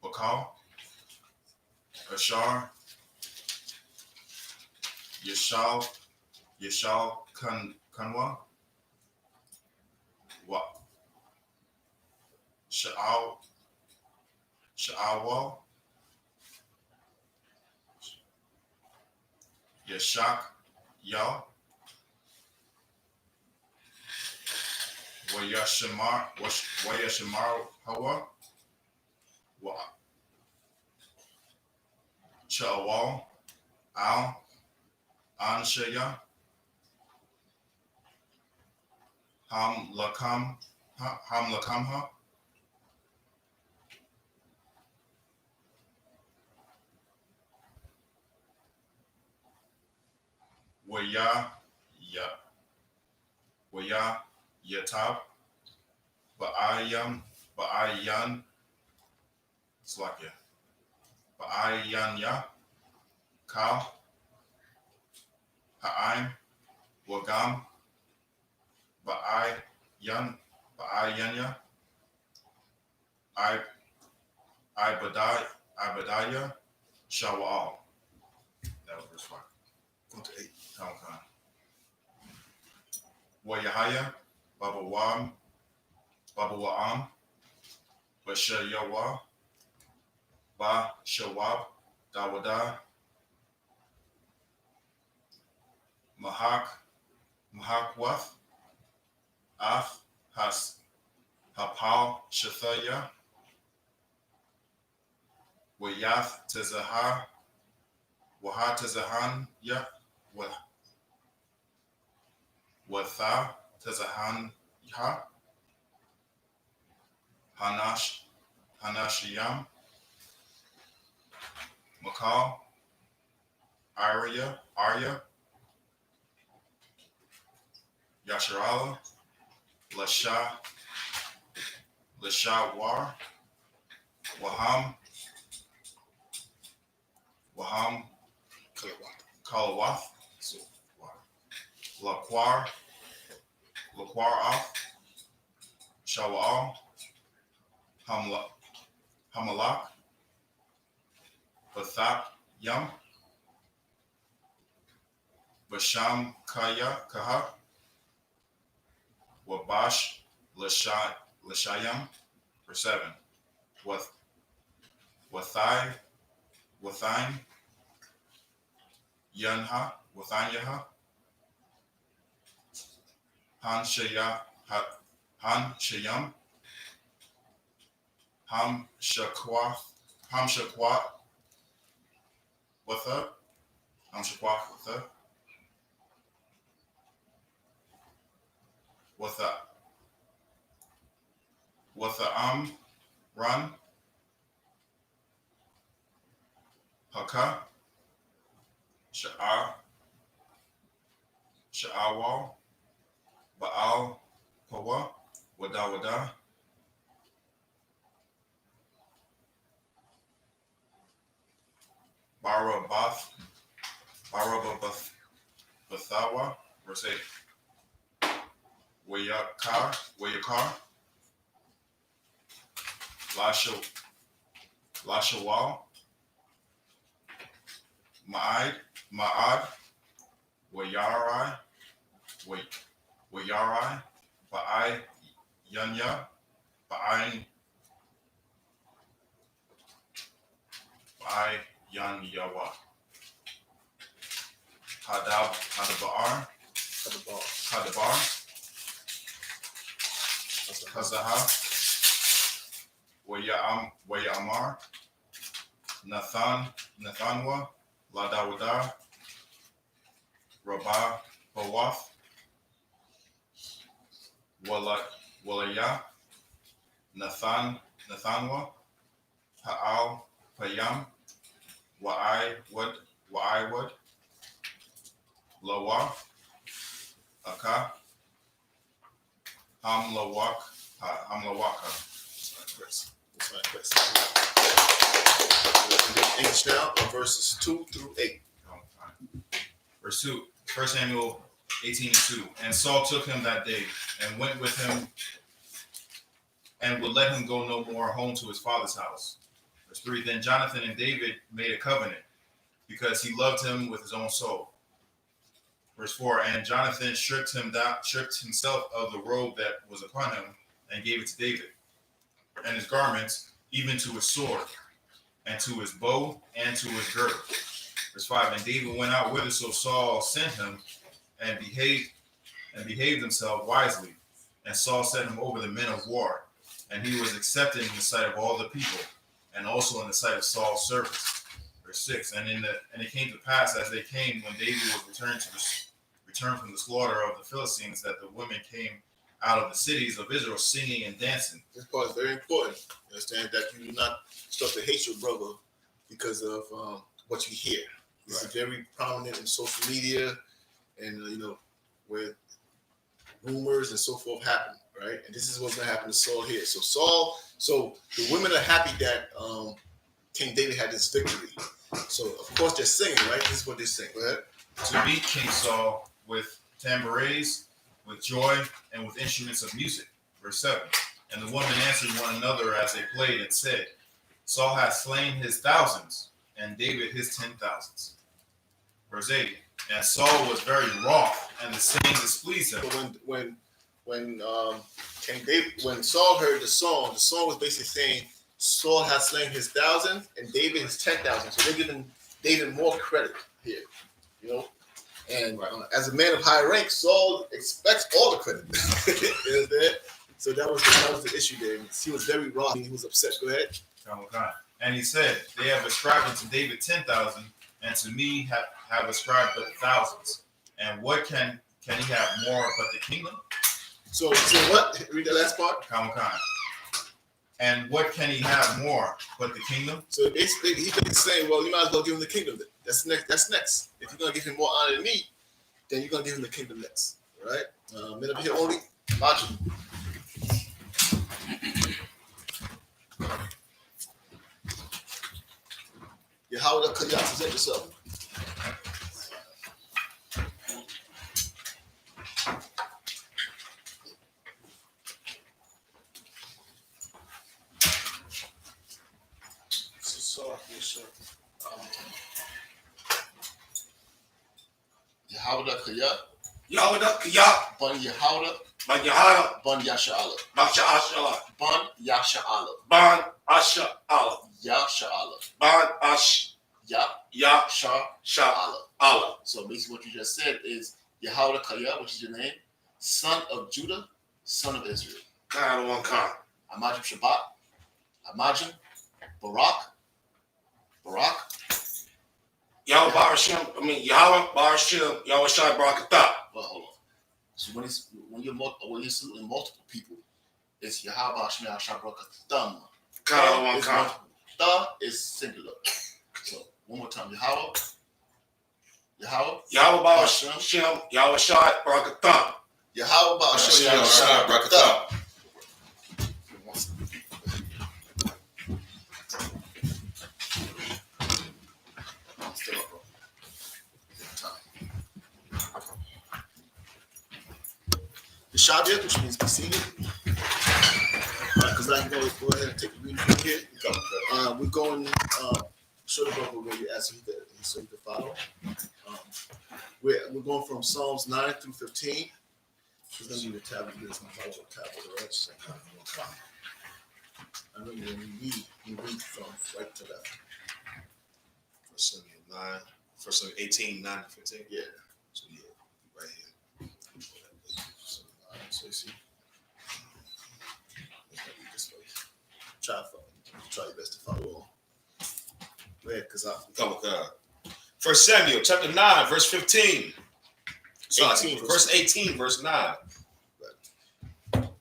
Bakal. Ashar. Yashal Kanwa. Sha'awal. Yashak Yal. Wayashimar Hawa. Chawal. Al. Anshaya. Hamlakamha. Yatab, Ba'ayan, Slakia, Ba'ayanya, Kal, Ha'im, Wagam, Ba'ayanya, Ibadiah, Shawal. That was verse 5. Go to 8. Khan. Yahaya, Baba Wa'am, Bashayawa, Ba Shawab, Dawada, Mahakwath, Af, Hapal, Shathaya, Wayath Tezahah, Waha Tezahan, Watha Tezahan, Hanashiyam, Makal, Arya, Yasharala, Lashawar, Waham, Kalawath, so Laquar Off, Shawal, Hamalak, Bathap Yam, Basham Kaha, Wabash Lashayam, verse 7. Wathine Yanha, Han Shayam, Ham Shakwat, Watha, Watha Run, Haka, Sha'awal, Baal, Pawa, Wada, Bathawa, verse 8. Wayakar, Lashawal, Ma'ad, Wayarai, Ba'ai Yanya, Ba'ai Yanyawa, Hadabar, Kazaha, Wayamar, Nathanwa, Ladawada, Rabah Hawath, Walaya, Nathanwa, Ha'al Payam, Wa'aiwad, Lawa, Aka, Hamlawaka. English now, verses 2 through 8. Verse 2, 1 Samuel 18:2. And Saul took him that day and went with him and would let him go no more home to his father's house. Verse 3, then Jonathan and David made a covenant because he loved him with his own soul. Verse 4, and Jonathan stripped himself of the robe that was upon him and gave it to David, and his garments, even to his sword, and to his bow, and to his girdle. Verse 5, and David went out whither so Saul sent him, and behaved himself wisely. And Saul set him over the men of war, and he was accepted in the sight of all the people, and also in the sight of Saul's servants. Verse 6, and it came to pass as they came when David was returned from the slaughter of the Philistines, that the women came out of the cities of Israel singing and dancing. This part is very important. You understand that you do not start to hate your brother because of what you hear. This is very prominent in social media. and where rumors and so forth happen, right? And this is what's going to happen to Saul here. So the women are happy that King David had this victory. So of course they're singing, right? This is what they're saying. Go ahead. To beat King Saul with tambourines, with joy, and with instruments of music. Verse 7. And the women answered one another as they played and said, Saul hath slain his thousands, and David his 10,000s. Verse 8. And Saul was very wroth, and the saying displeased him. So when Saul heard the song was basically saying Saul has slain his thousands and David his 10,000. So they're giving David more credit here, And as a man of high rank, Saul expects all the credit. You understand? So that was the issue there. He was very wroth. He was upset. Go ahead. And he said, They have ascribed unto David 10,000, and to me have ascribed but thousands. And what can he have more but the kingdom? So what? Read the last part. And what can he have more but the kingdom? So basically, he's saying, well, you might as well give him the kingdom. That's next. If you're gonna give him more honor than me, then you're gonna give him the kingdom next. All right? Men up here only. Margin. Yahweh Kayat, present yourself. Yahweh Kayat. Yahweh Kayat. Ban Yahweh. Ban YAHANNA. Ban Yasha'Allah. Ban Sha'Allah. Ban Yasha'Allah. Ban Asha'Allah. Yasha'Allah. Ban Yasha'Allah. Sha'Allah. So basically what you just said is Yahweh Kayat, which is your name, son of Judah, son of Israel. Kind of one kind. Imagine Shabbat. Imagine Barak. Yahweh Yahweh Barashim, Yahweh Shai Barakatah. Well, hold on. So when you're saluting multiple people, it's Yahweh Barashim Yahweh Shai Barakatah. Kind of one kind. The is singular. So one more time. Yahweh Barashim, Yahweh Shai Barakatah. Yahweh Barashim Yahweh Shai Barakatah. The Shabbat, which means be seated. Because I can go ahead and take the reading from here. We're going show the brother where you ask so you can follow. We're going from Psalms 9 through 15. She's gonna need a tablet. You're just gonna follow the tablet, right? I know when you read from right to left. First Samuel 18, 9 to 15. Yeah. So yeah, right here. So you see, this way. Try your best to follow along. Go ahead, because Come on, God. First Samuel chapter 9, verse 15. Verse 18, verse 9.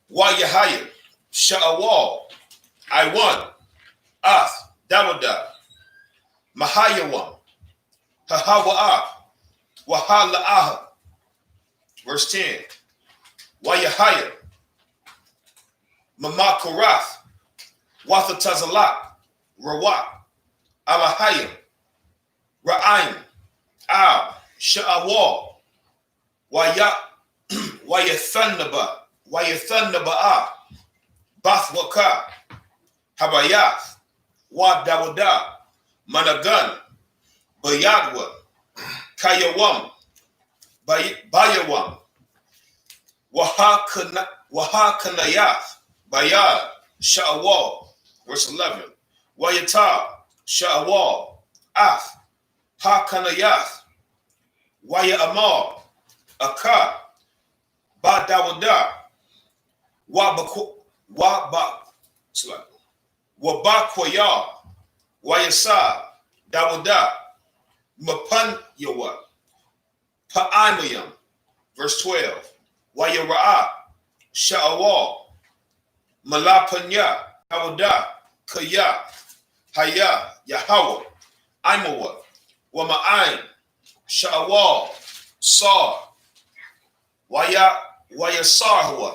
YAHANNA, Sha'awal, I1, Ath, Dawada, Mahayawam, Hahawa'ah, Wahala'ah. Verse 10. YAHANNA, Mamakorath, Wathatazalak, Rawak, Amahayim, Ra'aim, Sha'awal, Wayathanaba, Bathwaka, Habayath, Wadawada, Managan, Bayadwa, Kayawam, Bayawam, Wahakanayath, Bayad, Sha'awal, verse 11, Wayata, Sha'awal, Ath, Hakanayath, Waya Aka, Badawada, Wabakwaya, Wayasa, Dawada, Mapan Yawa, Pa'amayam, verse 12, Wayara'a, Sha'awal, Malapanya, Dawada, Kaya, Haya, Yahweh, Imawa, Wama'ain, Sha'awal, Saw, Wayasarwa,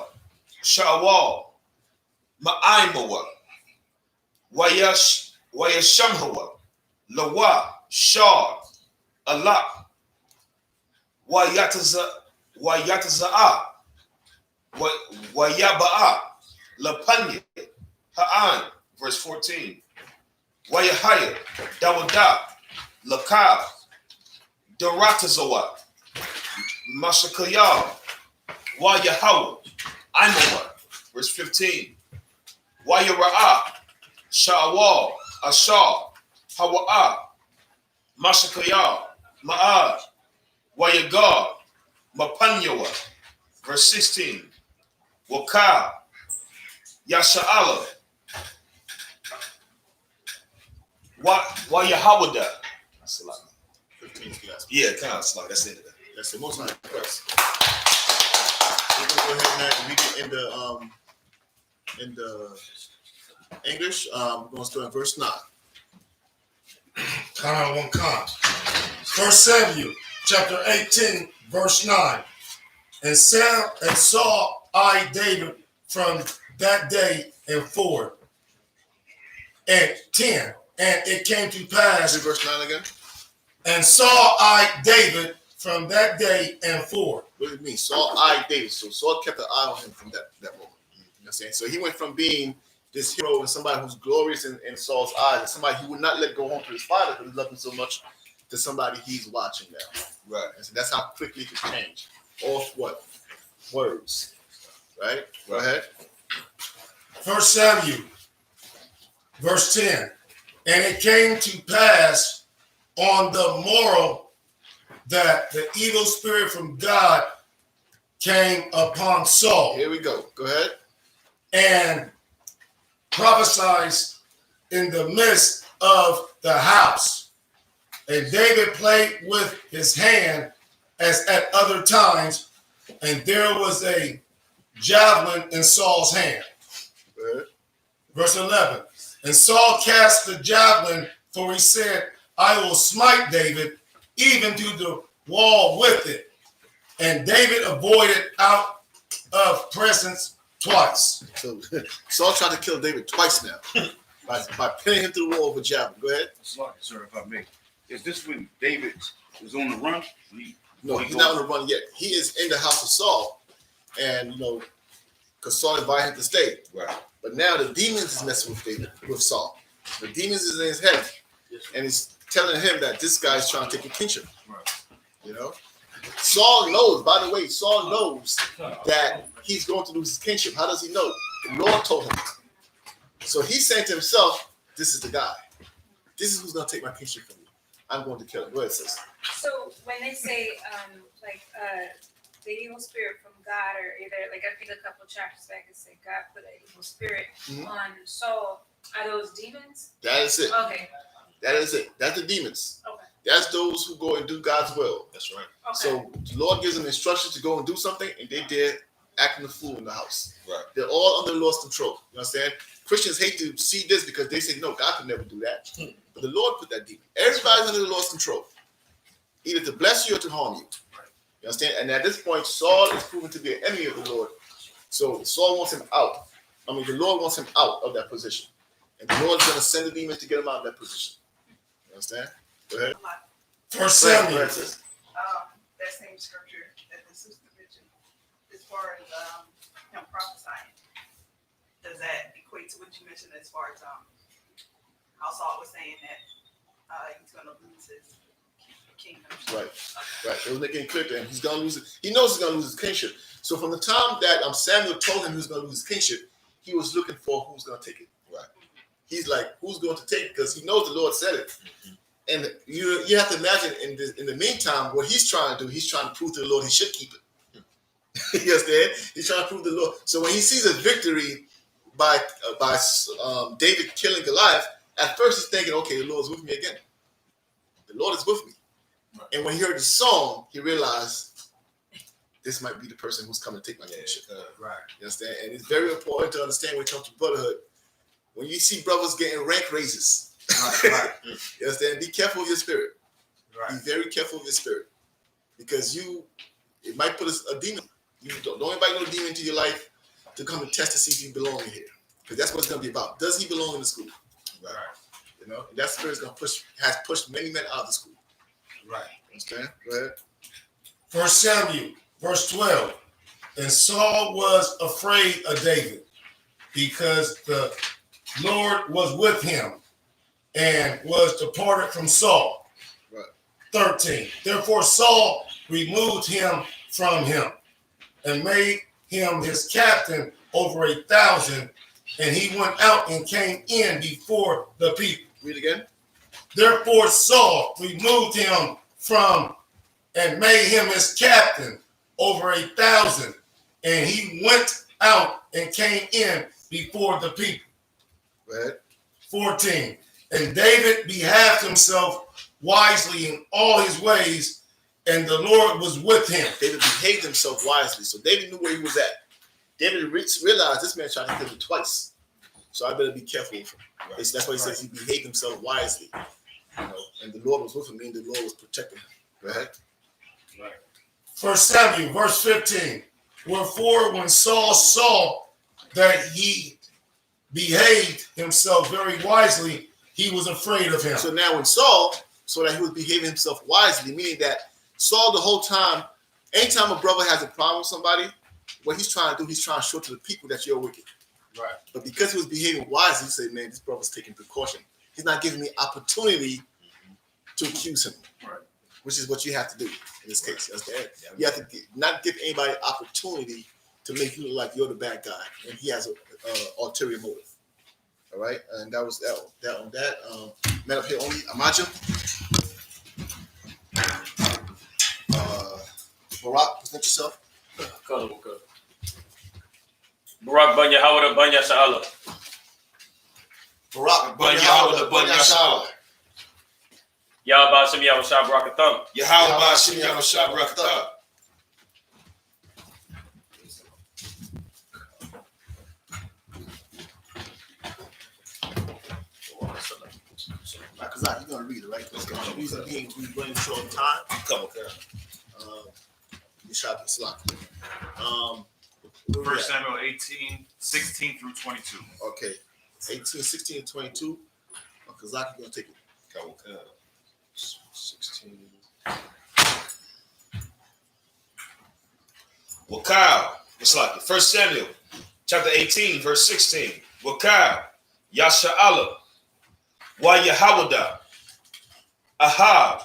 Shawal, Ma'aimawa, Wayashamhawa, Lawa, Shar, Allah, Wayataza'a, Wayaba'a, Lapanya, Ha'an, verse 14. Wayahaya, Dawada, Lakab, Doratazawa, Mashakayal, Wayahawa, Imawa, verse 15. Wayara'a, Sha'awal, Ashar, Hawa'a, Mashakayal, Ma'ad, Wayagad, Mapanyawa, verse 16. Wakal, Yasha'ala, Wayahawada. 15 class. Yeah, kind of like that's it. That's the most high Christ. We're gonna go ahead and read it in the English. We're gonna start in verse 9. One con. 1 Samuel chapter 18, verse 9. And saw I David from that day and forward. And 10. And it came to pass. Read verse 9 again. And saw I David from that day and forward. What does it mean? Saul I David. So Saul kept an eye on him from that moment. You know what I'm saying? So he went from being this hero and somebody who's glorious in Saul's eyes, and somebody he would not let go home to his father because he loved him so much, to somebody he's watching now. Right. And so that's how quickly it can change. Off what? Words. Right? Go ahead. 1 Samuel, verse 10. And it came to pass on the morrow that the evil spirit from God came upon Saul. Here we go. Go ahead. And prophesied in the midst of the house. And David played with his hand as at other times, and there was a javelin in Saul's hand. Go ahead. Verse 11. And Saul cast the javelin, for he said, I will smite David, even to the wall with it. And David avoided out of presence twice. So Saul tried to kill David twice now by pinning him to the wall with a javelin. Go ahead. Sorry, sir, if I may. Is this when David is on the run? No, he's not on the run yet. He is in the house of Saul, and because Saul invited him to stay. Right. But now the demons is messing with David, with Saul. The demons is in his head, and he's telling him that this guy is trying to take a kingship. Right. Saul knows. By the way, Saul knows that he's going to lose his kingship. How does he know? The Lord told him. So he's saying to himself, "This is the guy. This is who's going to take my kingship from me. I'm going to kill him." Go ahead, sis. So when they say the evil spirit from God, or either I think a couple chapters back it said God put an evil spirit on Saul, are those demons? That is it. Okay. That is it. That's the demons. Okay. That's those who go and do God's will. That's right. Okay. So the Lord gives them instructions to go and do something, and they dare acting a fool in the house. Right. They're all under the Lord's control. You understand? Christians hate to see this because they say, no, God could never do that. But the Lord put that demon. Everybody's under the Lord's control, either to bless you or to harm you. You understand? And at this point, Saul is proven to be an enemy of the Lord. So Saul wants him out. The Lord wants him out of that position. And the Lord is going to send the demons to get him out of that position. You understand? Go ahead. 1 Samuel. That same scripture that the sister mentioned, as far as him prophesying, does that equate to what you mentioned as far as how Saul was saying that he's going to lose his kingdom? Right. It was making it clear to him. He's going to lose it. He knows he's going to lose his kingship. So from the time that Samuel told him he was going to lose his kingship, he was looking for who's going to take it. Right. He's like, who's going to take it? Because he knows the Lord said it. Mm-hmm. And you have to imagine in the meantime, what he's trying to do, he's trying to prove to the Lord he should keep it. You understand? He's trying to prove to the Lord. So when he sees a victory by David killing Goliath, at first he's thinking, okay, the Lord's with me again. The Lord is with me. Right. And when he heard the song, he realized this might be the person who's coming to take my kingship. Right. You understand? And it's very important to understand when it comes to brotherhood. When you see brothers getting rank raises, right. You understand? Be careful of your spirit. Right. Be very careful of your spirit. Because it might put a demon You don't invite no demon into your life to come and test to see if you belong in here, because that's what it's gonna be about. Does he belong in the school? Right. You know, and that spirit's gonna has pushed many men out of the school. Right. Understand? Go ahead. 1 Samuel, verse 12. And Saul was afraid of David because the Lord was with him and was departed from Saul. Right. 13. Therefore Saul removed him from him and made him his captain over 1,000, and he went out and came in before the people. Read again. Therefore Saul removed him from and made him his captain over 1,000, and he went out and came in before the people. Go ahead. 14. And David behaved himself wisely in all his ways, and the Lord was with him. David behaved himself wisely, so David knew where he was at. David realized this man tried to kill me twice, so I better be careful with him. Right. That's why he says he behaved himself wisely, you know, and the Lord was with him, meaning the Lord was protecting him. Go ahead. Right. 1 Samuel, verse 15. Wherefore, when Saul saw that he behaved himself very wisely, he was afraid of him. So now when Saul saw that he was behaving himself wisely, meaning that Saul the whole time, anytime a brother has a problem with somebody, what he's trying to do, he's trying to show to the people that you're wicked. Right. But because he was behaving wisely, he said, man, this brother's taking precaution. He's not giving me opportunity to accuse him. Right. Which is what you have to do in this case. That's the end. You have to not give anybody opportunity to make you look like you're the bad guy, and he has an ulterior motive. All right, and that was that on that. Man up here only Amaja. Barak, present yourself. Barak ban Yahweh ban Yashala. Barak Ban Yahweh ban Yashala. Yahweh Shem Yahweh Shah Barakatham. Yahweh Ba'ashem Yahweh Shah Barakatah. Because you're gonna read it, right? The reason being we running short on time. Come on, You shot the slot. 1 Samuel 18, 16 through 22. Okay. 18, 16, and 22. Kazaki gonna take it. come on. 16. Wakal, it's like it. 1 Samuel, chapter 18, verse 16. Wakal, Yasha'ala, Yahawada, Ahab,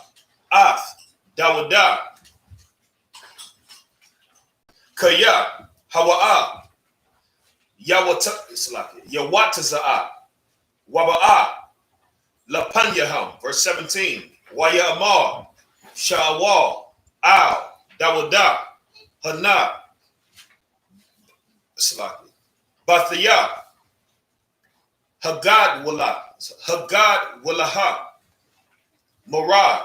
Ath, Dawada, Kaya, Hawa'a, Yawata, it's like it. Yawataza'a, Waba'a, Lapanyaham, verse 17. Wayamar, Shawal, Al, Dawada, Hana, Slaki, Bathia, Hagad Wallaha, Morad,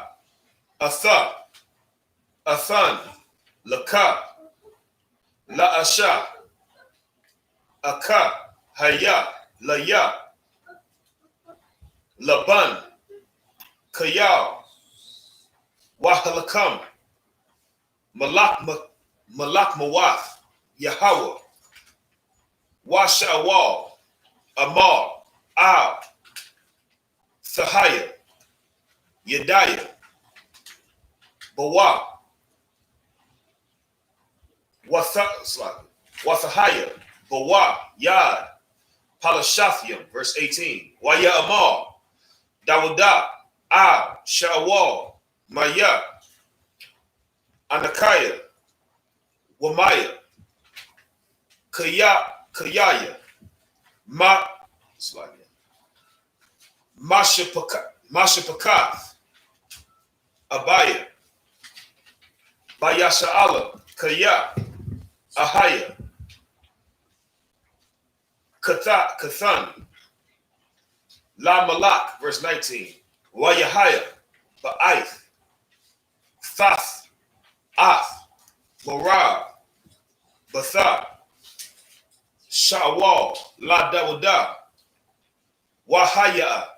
Atha, Athan, Laka, Laasha, Aka, Haya, Laya, Laban, Kayal, Wahalakam, Malak Mawath, Yahweh, Washawal, Amar, Al, Thahaya, Yediah, Bawa, Wathahaya, Bawa, Yad, Palashathium, verse 18. Waya Amar, Dawada, Al, Shawal, Maya, Anakaya, Wamaya, Kayaya, Mashapakath, Abaya, Bayasha'ala, Kaya, Ahaya, Kathan, La Malak, verse 19. Wayahaya, Ba'aith, Fath, Ath, Morab, Batha, Shawal, La Dawada, Wahaya,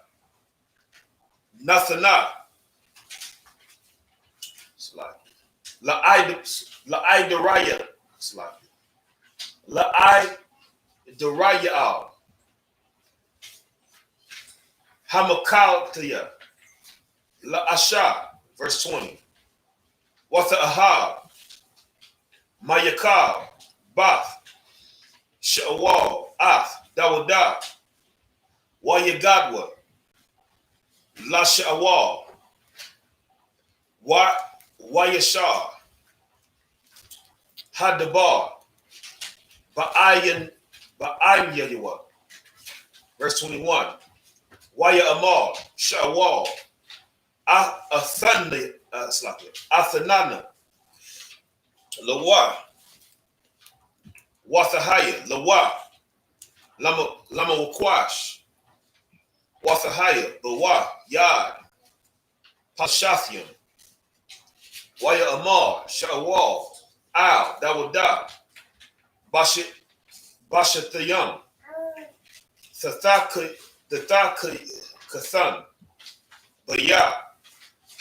Nathana, La'idariah, Slack. La'ai Durayal. Hamakal La Asha, verse 20. Watha Ahab, Mayakal, Bath, Shawal, Ath, Dawada, Wayagadwa, La Shawal, Wayashar, Hadabar, Ba'ayan Yawa, verse 21. Waya Amal, Shawal, Athanana, Lawa, Wathahaya, Lawa, Lama Wakwash, Wathahaya, Bawa, Yad, Pashathium, Waya Amal, Shawal, Al, Dawada, Bashathayam, Kathan, Baya,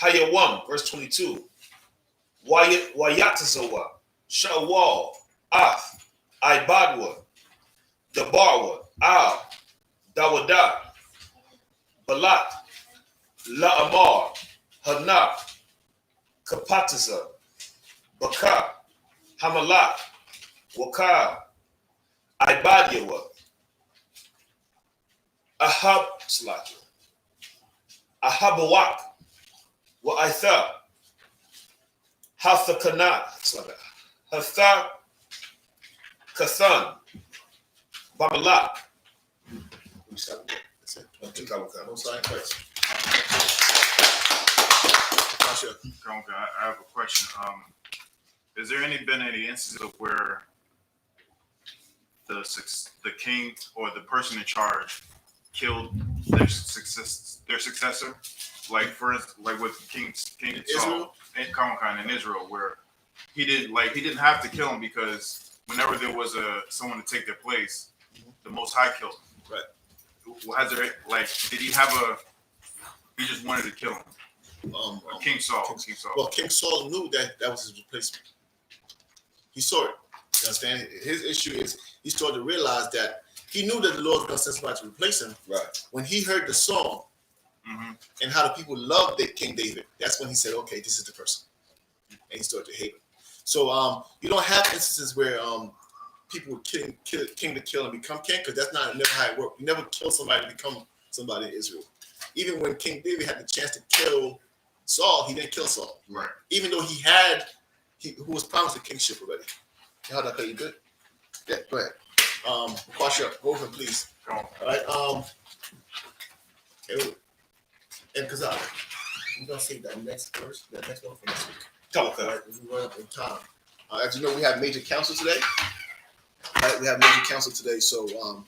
Hayawam, verse 22. Wayatazawa, Shawal, Ath, Ibadwa, Dabarwa, Al, Dawada, Balat, La'amar, Hana, Kapataza, Baka, Hamalat, Wakal, Ibadyawa, Ahab Slaki, Ahabawak, Wa'itha, Hathakana, Hatha Kathan, Babalak. That's it. No sign Christ. Okay, I have a question. Has there been any instances of where the king or the person in charge killed their successor? Like like with King Saul in Israel, where he didn't have to kill him because whenever there was someone to take their place, the Most High killed him. Right. Has there did he have he just wanted to kill him? King Saul. Well, King Saul knew that was his replacement. He saw it. You understand? His issue is he started to realize that he knew that the Lord was going to send somebody to replace him. Right. When he heard the song and how the people loved King David, that's when he said, "Okay, this is the person," and he started to hate him. So you don't have instances where people would king to kill and become king, because that's never how it worked. You never kill somebody to become somebody in Israel. Even when King David had the chance to kill Saul, he didn't kill Saul. Right. Even though who was promised the kingship already. How'd that you good? Yeah, go ahead. Wash up. Go over, please. Go on. All right. And Kazak, we're gonna save that next verse, that next one for next week. All right, we run up in time. As you know, we have major council today. Right, we have major council today, so we're gonna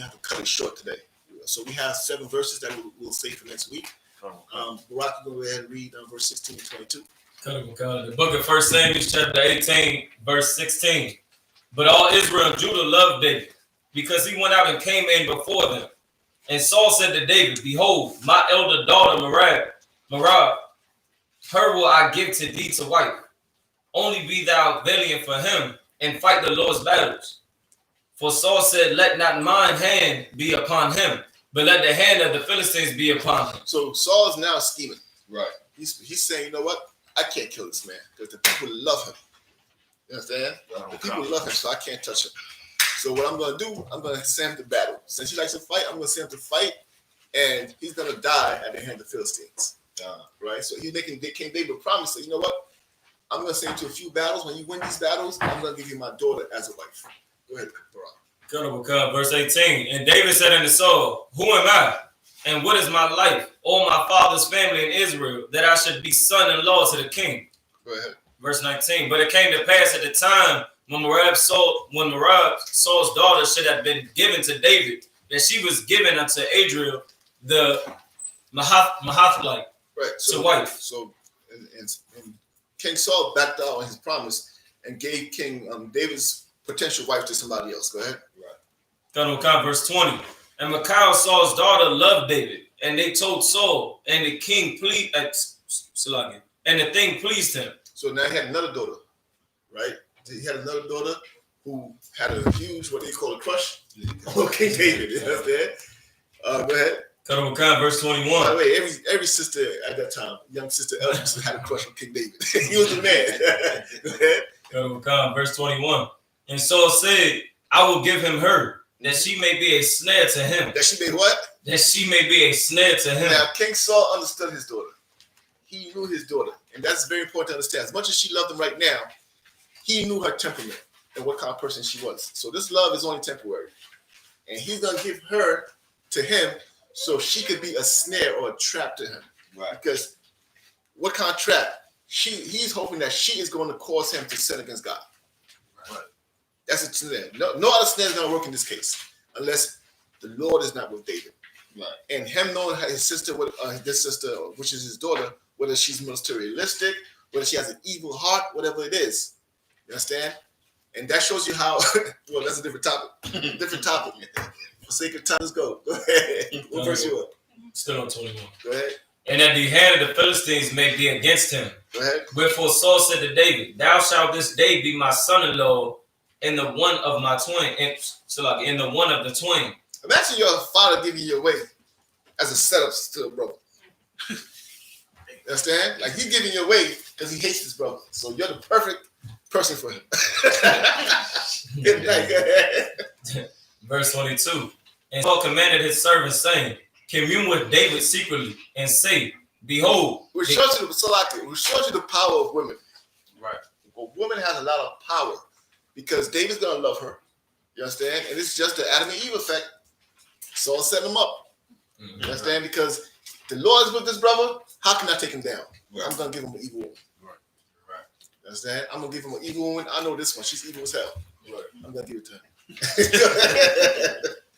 have to cut it short today. So we have 7 verses that we'll save for next week. Barak, go ahead and read verse 16 to 22. The book of 1 Samuel, chapter 18, verse 16. But all Israel and Judah loved David, because he went out and came in before them. And Saul said to David, "Behold, my elder daughter Merab, her will I give to thee to wife. Only be thou valiant for him, and fight the Lord's battles." For Saul said, "Let not mine hand be upon him, but let the hand of the Philistines be upon him." So Saul is now scheming. Right. He's saying, you know what? I can't kill this man because the people love him. You understand? The people love him, so I can't touch him. So what I'm going to do, I'm going to send him to battle. Since he likes to fight, I'm going to send him to fight, and he's going to die at the hand of the Philistines. Right? So he's making King David a promise. So you know what? I'm going to send you to a few battles. When you win these battles, I'm going to give you my daughter as a wife. Go ahead, Barak. Verse 18. And David said unto Saul, "Who am I? And what is my life, O my father's family in Israel, that I should be son-in-law to the king?" Go ahead. Verse 19. But it came to pass at the time when Merab, Saul's daughter, should have been given to David, that she was given unto Adriel the Mahathlite, right, to wife. So and King Saul backed out on his promise and gave King David's potential wife to somebody else. Go ahead. Right. Verse 20. And Michal, Saul's daughter, loved David, and they told Saul, and the king and the thing pleased him. So now he had another daughter, right? he had another daughter who had a huge, what they call a crush on King David. You understand? Go ahead. Verse 21. By the way, every sister at that time, young sister Elvis, had a crush on King David. He was the man. Go ahead. Verse 21. And Saul said, I will give him her, that she may be a snare to him. That she made what? That she may be a snare to him. Now, King Saul understood his daughter. He knew his daughter. And that's very important to understand. As much as she loved him right now, he knew her temperament and what kind of person she was. So this love is only temporary. And he's going to give her to him so she could be a snare or a trap to him. Right. Because what kind of trap? He's hoping that she is going to cause him to sin against God. Right. That's a snare. No other snare is going to work in this case unless the Lord is not with David. Right. And him knowing his sister, this sister, which is his daughter, whether she's materialistic, whether she has an evil heart, whatever it is. You understand? And that shows you how, well, that's a different topic. Different topic. For sake of time, let's go. Go ahead. What verse you up? Still on 21. Go ahead. And that the hand of the Philistines may be against him. Go ahead. Wherefore Saul said to David, thou shalt this day be my son-in-law in the one of my twain. In the one of the twain. Imagine your father giving you away as a setup to a brother. You understand? Like he's giving you away because he hates his brother. So you're the perfect person for him. Verse 22. And Saul commanded his servants, saying, commune with David secretly, and say, behold. We showed you the power of women. Right. A woman has a lot of power because David's gonna love her. You understand? And it's just the Adam and Eve effect. Saul set him up. Mm-hmm. You understand? Because the Lord is with this brother. How can I take him down? Right. I'm gonna give him an evil woman. Right. You understand? I'm gonna give him an evil woman. I know this one. She's evil as hell. Right. I'm gonna give it to him.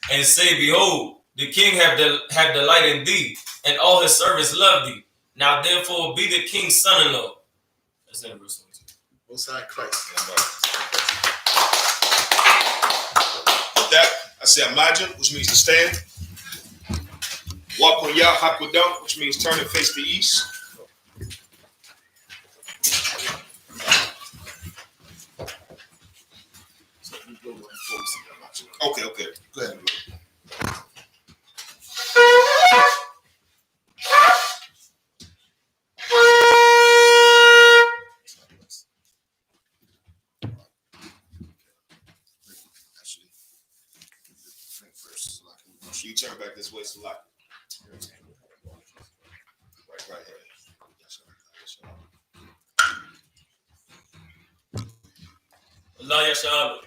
And say, behold, the king have delight in thee, and all his servants love thee. Now therefore be the king's son-in-law. That's in verse 22. Most High Christ. With that, I say imagine, which means to stand. Walk on YAHANNA, which means turn and face the east. Okay. Go ahead. You turn back this way, so like right here. Allah Yashalam.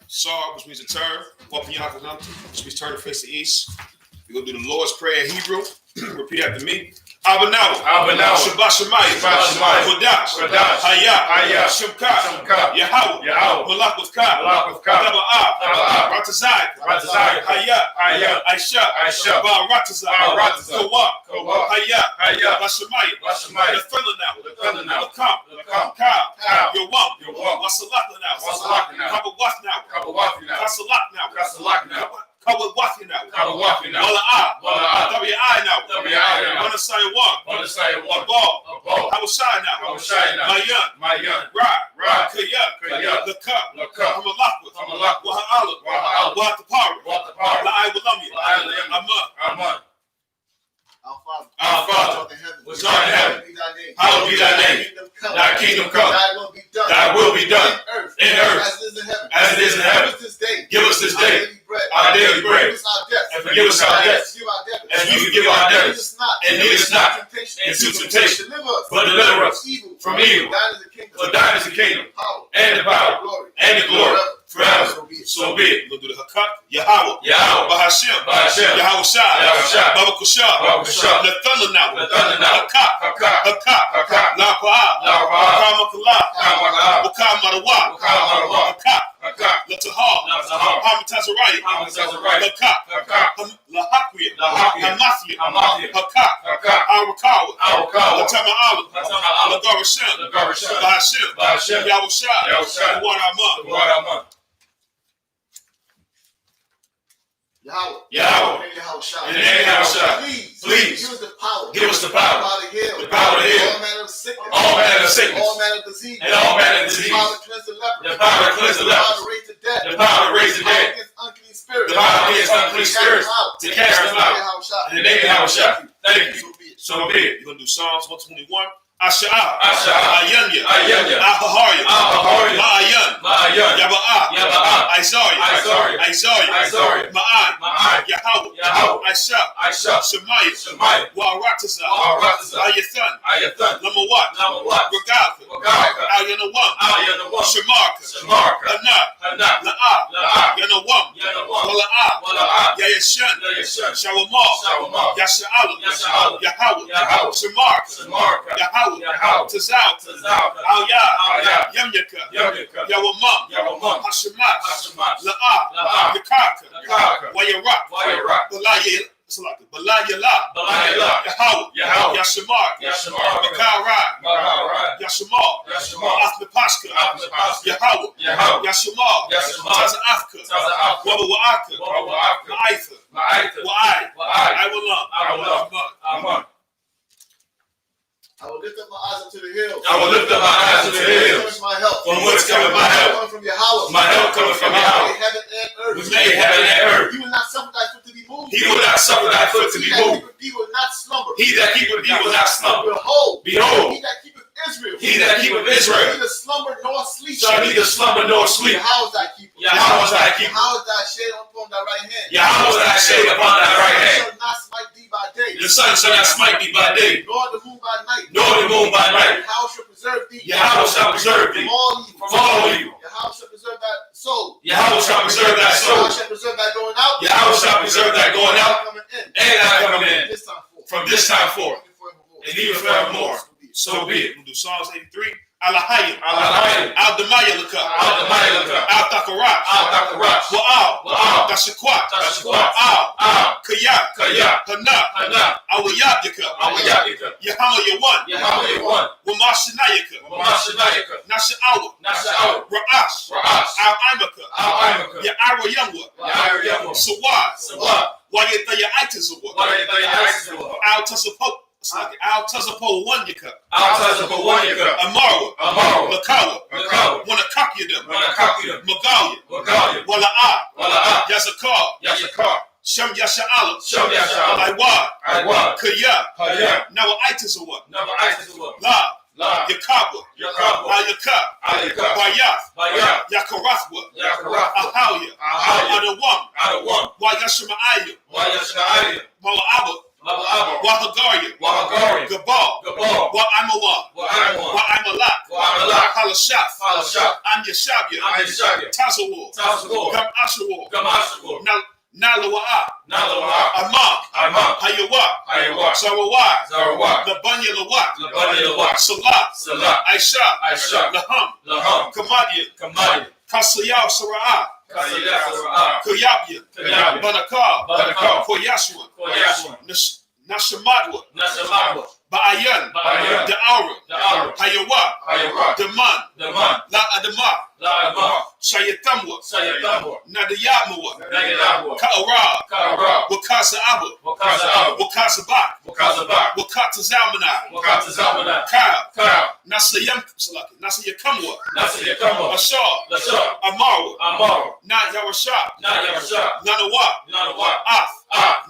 Saw, which means to turn. Walk YAHANNA, which means turn to face the east. We're going to do the Lord's Prayer in Hebrew. Repeat after me. Abanawa, Shabbat Shemayim, Kodash, I.S.U.P.K, Yahweh, Malak Daba'ah, Ratazai, I.S.U.P.K, Baratazai, Kawak, Bashemayim, Lefenanawa, Lakam, Yawam, Wasalakanawa, Kasalaknawa, Kawawafinawa, Wala'ah, W.I. Wanasaya Ball, Hawashai Mayan, Ra, Kaya, Laka, Hamalakwa, Waha'ala, Watapara, La'ai Walamia, Amma. Our Father, which art in heaven, hallowed be thy name. Thy kingdom come, thy will be done, in earth, as it is in heaven. Give us this day our daily bread, and forgive us our debts, as we forgive our debtors, and lead us not into temptation, but deliver us from evil. For thine is the kingdom, and the power, and the glory, forever. So be it. We're going to do the Hakak, Yahweh, Yahweh, Bahashim, Bahashim, Yahweh Shai, Yahweh Shai, Baba Kushah, Baba Kushah, Nathana now, Nathana now, Hakak, Hakak, Hakak, Hakak, La Pa'a, La Pa'a, Kamakala, Kamakala, Wakam Marawa, Wakam Marawa, Hakak, Hakak, Latahar, Latahar, Hamatazariah, Hamatazariah, Hakak, Hakak, Lahakria, Lahakria, Hamathia, Hamathia, Hakak, Hakak, Arakawa, Arakawa, Latama Allah, Latama Allah, Lagarasham, Lagarasham, Bahashim, Bahashim, Yahweh Shai, Yahweh Shai, Waramah, Waramah, Yahweh. Yahweh. In the name of Yahweh Shai. In the name of Yahweh Shai. Please. Give us the power. Give us the power. The power to heal. The power to heal. All manner of sickness. All manner of sickness. All manner of disease. And all manner of disease. The power to cleanse the leper. The power to cleanse the The power lepers. to raise the dead. The power to raise the The power dead. against unclean spirits. The power against unclean spirits. To cast them out. In the name of Yahweh Shai. Thank you. So be it. You're going to do Psalms 121. Asha'a, Asha'a, Ayanya, Ayanya, Ahaharya, Ahaharya, Ma'ayan, Ma'ayan, Yaba'a, Yaba'a, Isaiah, Isaiah, Isaiah, Isaiah, Ma'an, Ma'an, Yahweh, Yahweh, I.S.U.P.K, I.S.U.P.K, Shemaiah, Shemaiah, Wa'aratazah, Wa'aratazah, Ayathan, Ayathan, Lamawat, Lamawat, Regalka, Regalka, Al-Yanawam, Al-Yanawam, Shemarka, Shemarka, Hanat, Hanat, La'ah, La'ah, Yanawam, Yanawam, Wala'ah, Wala'ah, Yayashan, Yayashan, Shawamah, Shawamah, Yasha'alah, Yasha'alah, Yahweh, Yahweh, Shemarka, Shemarka, Yahweh, Yahweh, Tazal, Tazal, Al-Yah, Al-Yah, Yamyaka, Yamyaka, Yawamam, Yawamam, Hashemash, Hashemash, La'ah, La'ah, Yakaka, Yakaka, Wayarak, Wayarak, Balayala, Balayala, Yahweh, Yahweh, Yashemar, Yashemar, Makarai, Makarai, Yashemar, Yashemar, Athmapashka, Athmapashka, Yahweh, Yahweh, Yashemar, Yashemar, Taza'afka, Taza'afka, Wabawa'aka, Wabawa'aka, Ma'aitha, Ma'aitha, Wa'ai, Wa'ai, Iwalam, Aman. I will lift up my eyes unto the hills. I will lift up my eyes unto the hills. My help. From whence cometh my help? From Yahweh. My help cometh from Yahweh. Heaven and earth. Who made heaven and earth. He will not suffer thy foot to be moved. He will not suffer thy foot to be moved. He will not slumber. He that keepeth thee will not slumber. Behold. Behold. He that keepeth Israel. He that keepeth Israel. Neither slumber nor sleep. Shall neither slumber nor sleep. Yahweh is thy keeper. Yahweh is thy keeper. Yahweh is thy shade upon thy right hand. Yahweh is thy shade upon thy right hand. Shall not smite thee by day. The sun shall not smite thee by day, Nor the moon by night. nor the moon by night. Yahweh shall preserve thee. Yahweh shall preserve thee from all evil. from all evil. Yahweh shall preserve thy soul. Yahweh shall preserve thy soul. Yahweh shall preserve thy going out. Yahweh shall preserve thy going out coming in. and thy coming in This time forth. from this time forth and even forevermore. So be it. We'll do Psalms 83. Alahayim, Alahayim, Al-Damayalaka, Al-Damayalaka, Al-Takarash, Al-Takarash, Wa'al, Wa'al, Tashakwat, Tashakwat, Al, Kayak, Kayak, Hanat, Hanat, Awayadyaka, Awayadyaka, Yahama Yawan, Yahweh Yawan, Wamashanayaka, Wamashanayaka, Nasha'awa, Nasha'awa, Ra'ash, Ra'ash, Al-Imaka, Al-Imaka, Ya'ara Yamwa, Ya'ara Yamwa, Sawad, Sawad, Wayatayaitazawa, Wayatayaitazawa, Al-Tazapo, Al-Tazapo Wanyaka, Al-Tazapo Wanyaka, Amara, Amara, Makawa, Makawa, Wanakakiyadam, Wanakakiyadam, Magalia, Magalia, Wala'ah, Wala'ah, Yazakar, Yazakar, Shem Yasha'ala, Shem Yasha'ala, Iwad, Iwad, Kaya, Kaya, Nawaitazawa, Nawaitazawa, La, La, Yakaba, Yakaba, Ayaka, Ayaka, Bayath, Bayath, Yakarathwa, Yakarathwa, Ahaliya, Ahaliya, Adawam, Adawam, Wayashma'ayim, Wayashma'ayim, Mala'aba, Mala'aba, Wahagaria, Wahagaria, Gabal, Gabal, Wa'amawa, Wa'amawa, Wa'amalak, Wa'amalak, Halashaf, Halashaf, Anyashabya, Anyashabya, Tazawar, Tazawar, Gam Ashawar, Gam Ashawar, Nalawa'a, Nalawa'a, Amam, Amam, Hayawa, Hayawa, Sarawat, Sarawat, Labanya Lawat, Labanya Lawat, Salat, Salat, Aisha, Aisha, Laham, Laham, Kamadia, Kamadia, Kasayaw Sara'ah, Kasiyah, Sara'ah, Kuyabya, Kuyabya, Banakar, Banakar, Koyashwa, Koyashwa, Nashamadwa, Nashamadwa, Ba'ayan, Ba'ayan, Da'ara, Da'ara, Hayawa, Hayawa, Daman, Daman, La Adama, La'amah, Shayatamwa, Sayatamwa, Nadayamawa, Nayadabwa, Ka'ara, Ka'ara, Wakasa Abba, Wakaza'ab, Wakazabak, Wakazabak, Wakatazalmanai, Wakatazalmanai, Kyle, Kyle, Nasayakamwa, Nasayakamwa, Ashar, Ashar, Amara, Amara, Not Yarashah, Nayarashah, Nanawat, Nanawat, Af,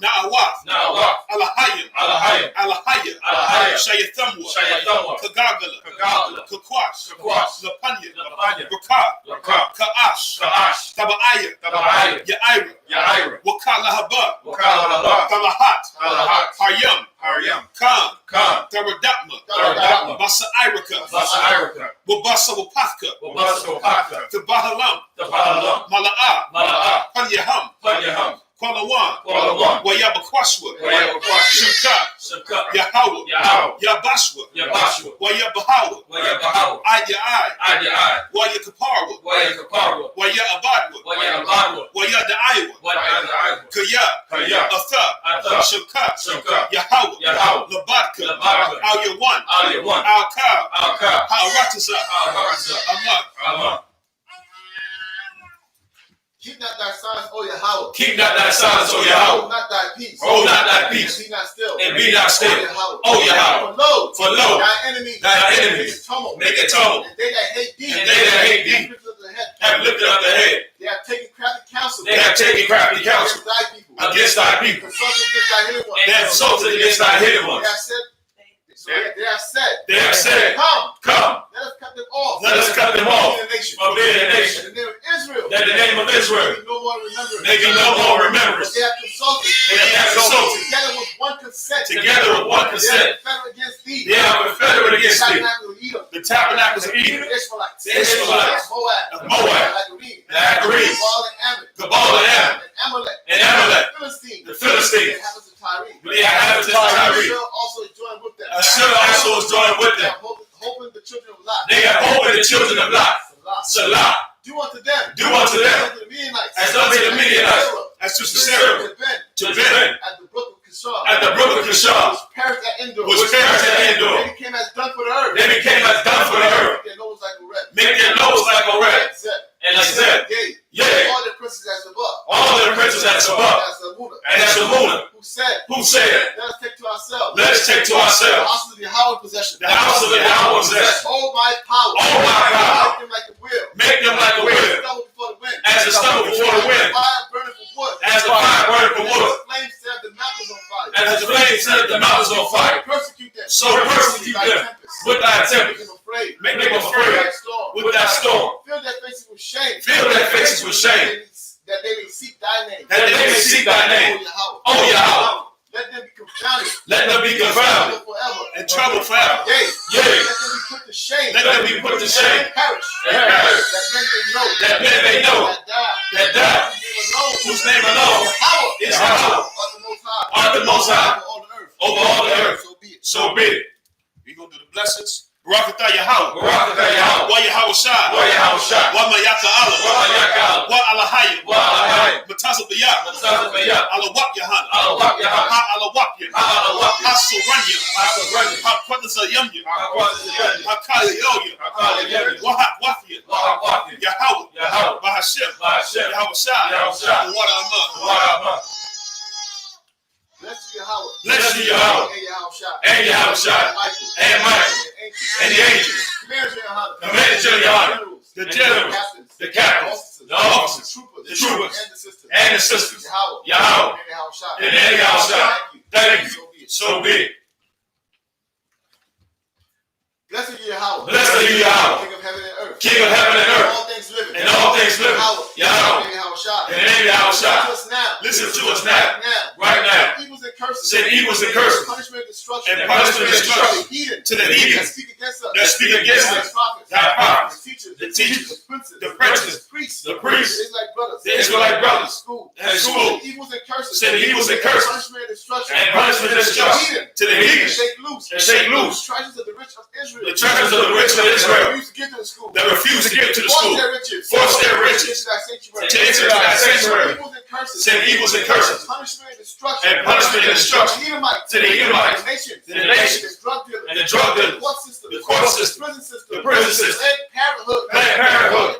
Na'awat, Na'awat, Alahayim, Alahayim, Alahaya, Alahaya, Shayatamwa, Shayatamwa, Kagagala, Kagagala, Kakwash, Kakwash, Lapanya, Lapanya, Rakab, Rakab, Ka'ash, Ka'ash, Taba'aya, Taba'aya, Ya'ira, Ya'ira, Wakalahabah, Wakalahabah, Talahat, Talahat, Haryam, Haryam, Khan, Khan, Taradakma, Taradakma, Basa'iraka, Basa'iraka, Wabasa Wapafka, Wabasa Wapaka, Tabahalam, Tabahalam, Mala'ah, Walawan. Wayabakwashwa. Shukka. Yahweh. Yabashwa. Wayabahawa. Ayai. Wayakaparwa. Wayabadwa. Wayadaiwa. Kaya. Atha. Shukka. Yahweh. Labadka. Al-Yawan. Al-Kal. Ha'arataza. Amar. Keep not thy signs, O Yahweh. Keep not thy signs, O Yahweh. Hold not thy peace. Hold not thy peace. And be not still. And be not still. O Yahweh. For lo, thy enemies make a tumult. And they that hate thee, have lifted up the head. They have taken crafty counsel. Against thy people. They have consulted against thy hidden ones. They have said, come. Let us cut them off. From being a nation. That the name of Israel may be no more remembrance. They have consulted. Together with one consent. They are confederate against thee. The tabernacles of Edom. The Israelites. Moab. The Agarenes. Gabal and Ammon. And Amalek. The Philistines. The inhabitants of Tyre. Ashur also is joined with them. They have opened the children of Lot. Salah. Do unto them. As unto the Midianites. As to Sisera. To Ben. At the brook of Kishar. Which perished at Endor. They became as done for the earth. Make their nose like a rat. And Zeb. Yea. All the princes as above. And as the moon. Who said, let us take to ourselves. The house of the Yahweh possession. Hold my power. Make them like a wheel. As a stumble before the wind. As the fire burning for wood. As the flames set the mountains on fire. So persecute them with thy tempest. Make them afraid with thy storm. Fill their faces with shame. That they may seek thy name. O Yahweh. Let them be confounded. And trouble forever. Yea. Let them be put to shame. And perish. That men may know. That thou, whose name alone is Yahweh, art the Most High over all the earth. So be it. We're going to do the blessings. Barakatah Yahweh. Wa Yahweh Shai. Wa Mayaka Allah. Wa Alahayim. Matazah B'yah. Alawak Yahanna. Ha Alawakya. Ha Suranya. Ha Quadazah Yamya. Ha Kaliyoya. Wa Ha Wafya. Yahweh. Bahashem. Yahweh Shai. Wa Amah. Bless you, Yahweh. And Yahushua. And Michael. And the angels. Commanded to Yahanna. The generals. The captains. The officers. The troopers. And the sisters. Yahweh. And Yahushua. Thank you. So be it. Blessed you, Yahweh. King of heaven and earth. And all things living. Yahweh. And Yahushua. Listen to us now. Right now. Send evils and curses. Punishment and destruction. To the heathen. That speak against us. Thy prophets. The teachers. The princes. The priests. The Israelite brothers. And school. Send evils and curses. And punishment and destruction. To the heathen. And shake loose. The treasures of the rich of Israel. That refuse to give to the school. Force their riches. To enter thy sanctuary. Send evils and curses. And punishment and destruction to the Edomites, to the nations, and the drug dealers, the court system, the prison system, Planned Parenthood,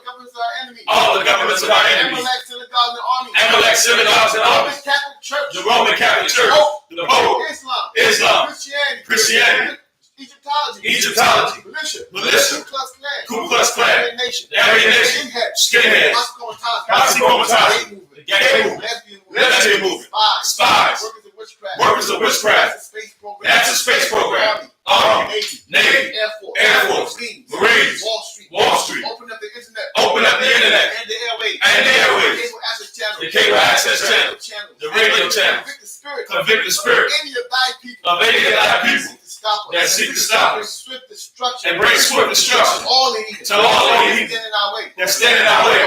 all the governments of our enemies, Amalek, synagogues, and armies, the Roman Catholic Church, the Pope, Islam, Christianity, Egyptology, militia, Ku Klux Klan, Aryan Nation, skinheads, Oxymoron, the gay movement, lesbian movement, spies, workers of witchcraft, that's a space program, Army, Navy, Air Force, Marines, Wall Street, open up the internet, and the airwaves, the cable access channel, the radio channel, convict the spirit of any of thy people that seek to stop us, and bring swift destruction to all the heathen that stand in our way,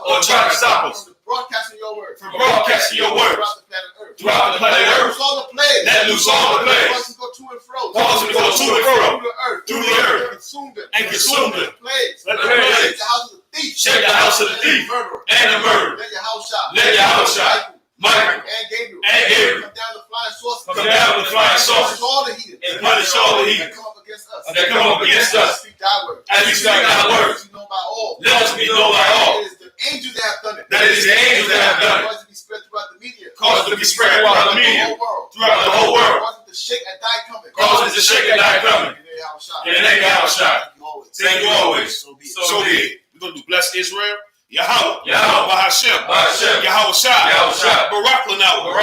or try to stop us broadcasting your word. For broadcasting your words. Throughout the planet Earth. Throughout the planet Earth. Loose all the plagues. Let loose all the plagues. Cause them to go to and fro. Cause them to go to and fro. Through the earth. Through the earth. Consume them. And consume them. Plagues. Let the plagues. Shake the house of the thief. Shake the house of the thief. And the murderer. Let your house shine. Let your house shine. Michael. And Gabriel. And Gabriel. Come down the flying saucers. Come down with flying saucers. Punish all the heathens. And punish all the heathens. That come up against us. That come up against us. Speak thy word. As we speak thy word. Let us be known by all. Let us be known by all. It is the angels that have done it. That it is the angels that have done it. Cause it to be spread throughout the media. Cause it to be spread throughout the media. Throughout the whole world. Cause it to shake and die coming. Cause it to shake and die coming. In the name of Yahweh. In the name of Yahweh. Thank you always. Thank you always. So be it. We're going to do bless Israel. Yahweh. Yahweh. YAHANNA. Yahweh Shai. Barak Lanawa.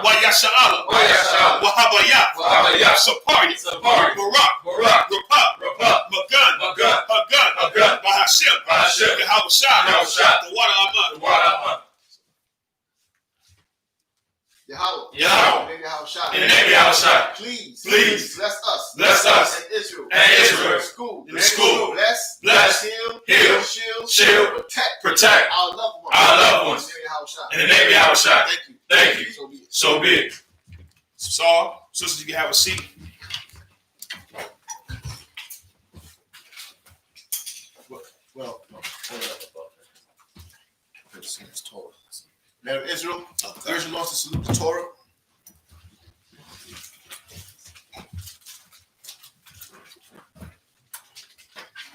YAHSHALAM. Wahabayah. Sapari. Barak. Rapat. Magun. Hagun. Bahashem. Yahweh Shai. The water Aman. Yahweh. In the name of Yahweh. Please Bless us. And Israel. In the school. Bless. Heal. Shield. Protect. Our loved ones. In the name of Yahweh. Thank you. So be it. So be it. Saul, sisters, you can have a seat. Well, man of Israel, Israel wants to salute the Torah.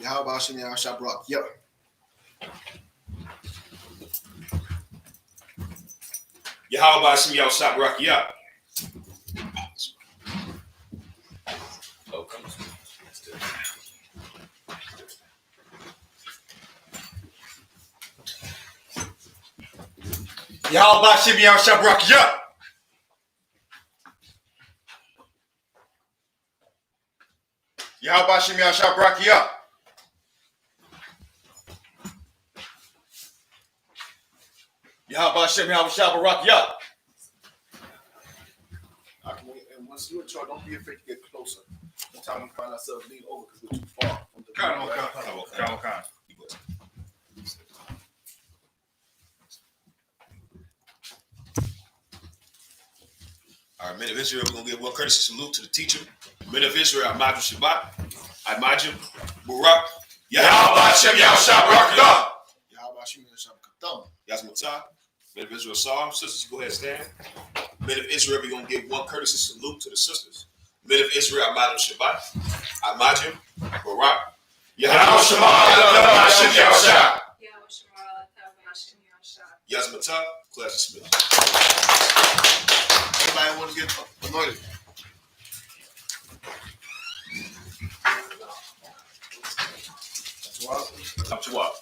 Yahweh Hashem Yahweh Shabrak. Yep. Yahweh Hashem Yahweh Shabrak. Yeah. Yahweh Hashem Yahweh Shabrak. Yeah. Yahweh Hashem Yahweh Shabrak. Yeah. Yahweh Hashem Yahweh Shabrak. Yeah. And once you're in charge, don't be afraid to get closer. Sometimes we find ourselves leaning over because we're too far from the All right, men of Israel, we're going to give one courtesy salute to the teacher. Men of Israel, Ahmad Shabbat, Imajim, Barak, Yahweh Hashem Yahweh Shabrak. Yahweh Hashem Yahweh Shabrak. Yazmatah, men of Israel, Saul, sisters, go ahead and stand. Men of Israel, we're going to give one courtesy salute to the sisters. Men of Israel, Ahmad Shabbat, Imajim, Barak, Yahweh Hashem Yahweh Shabrak. Yazmatah, class dismissed. Anybody want to get anointed? Come to what?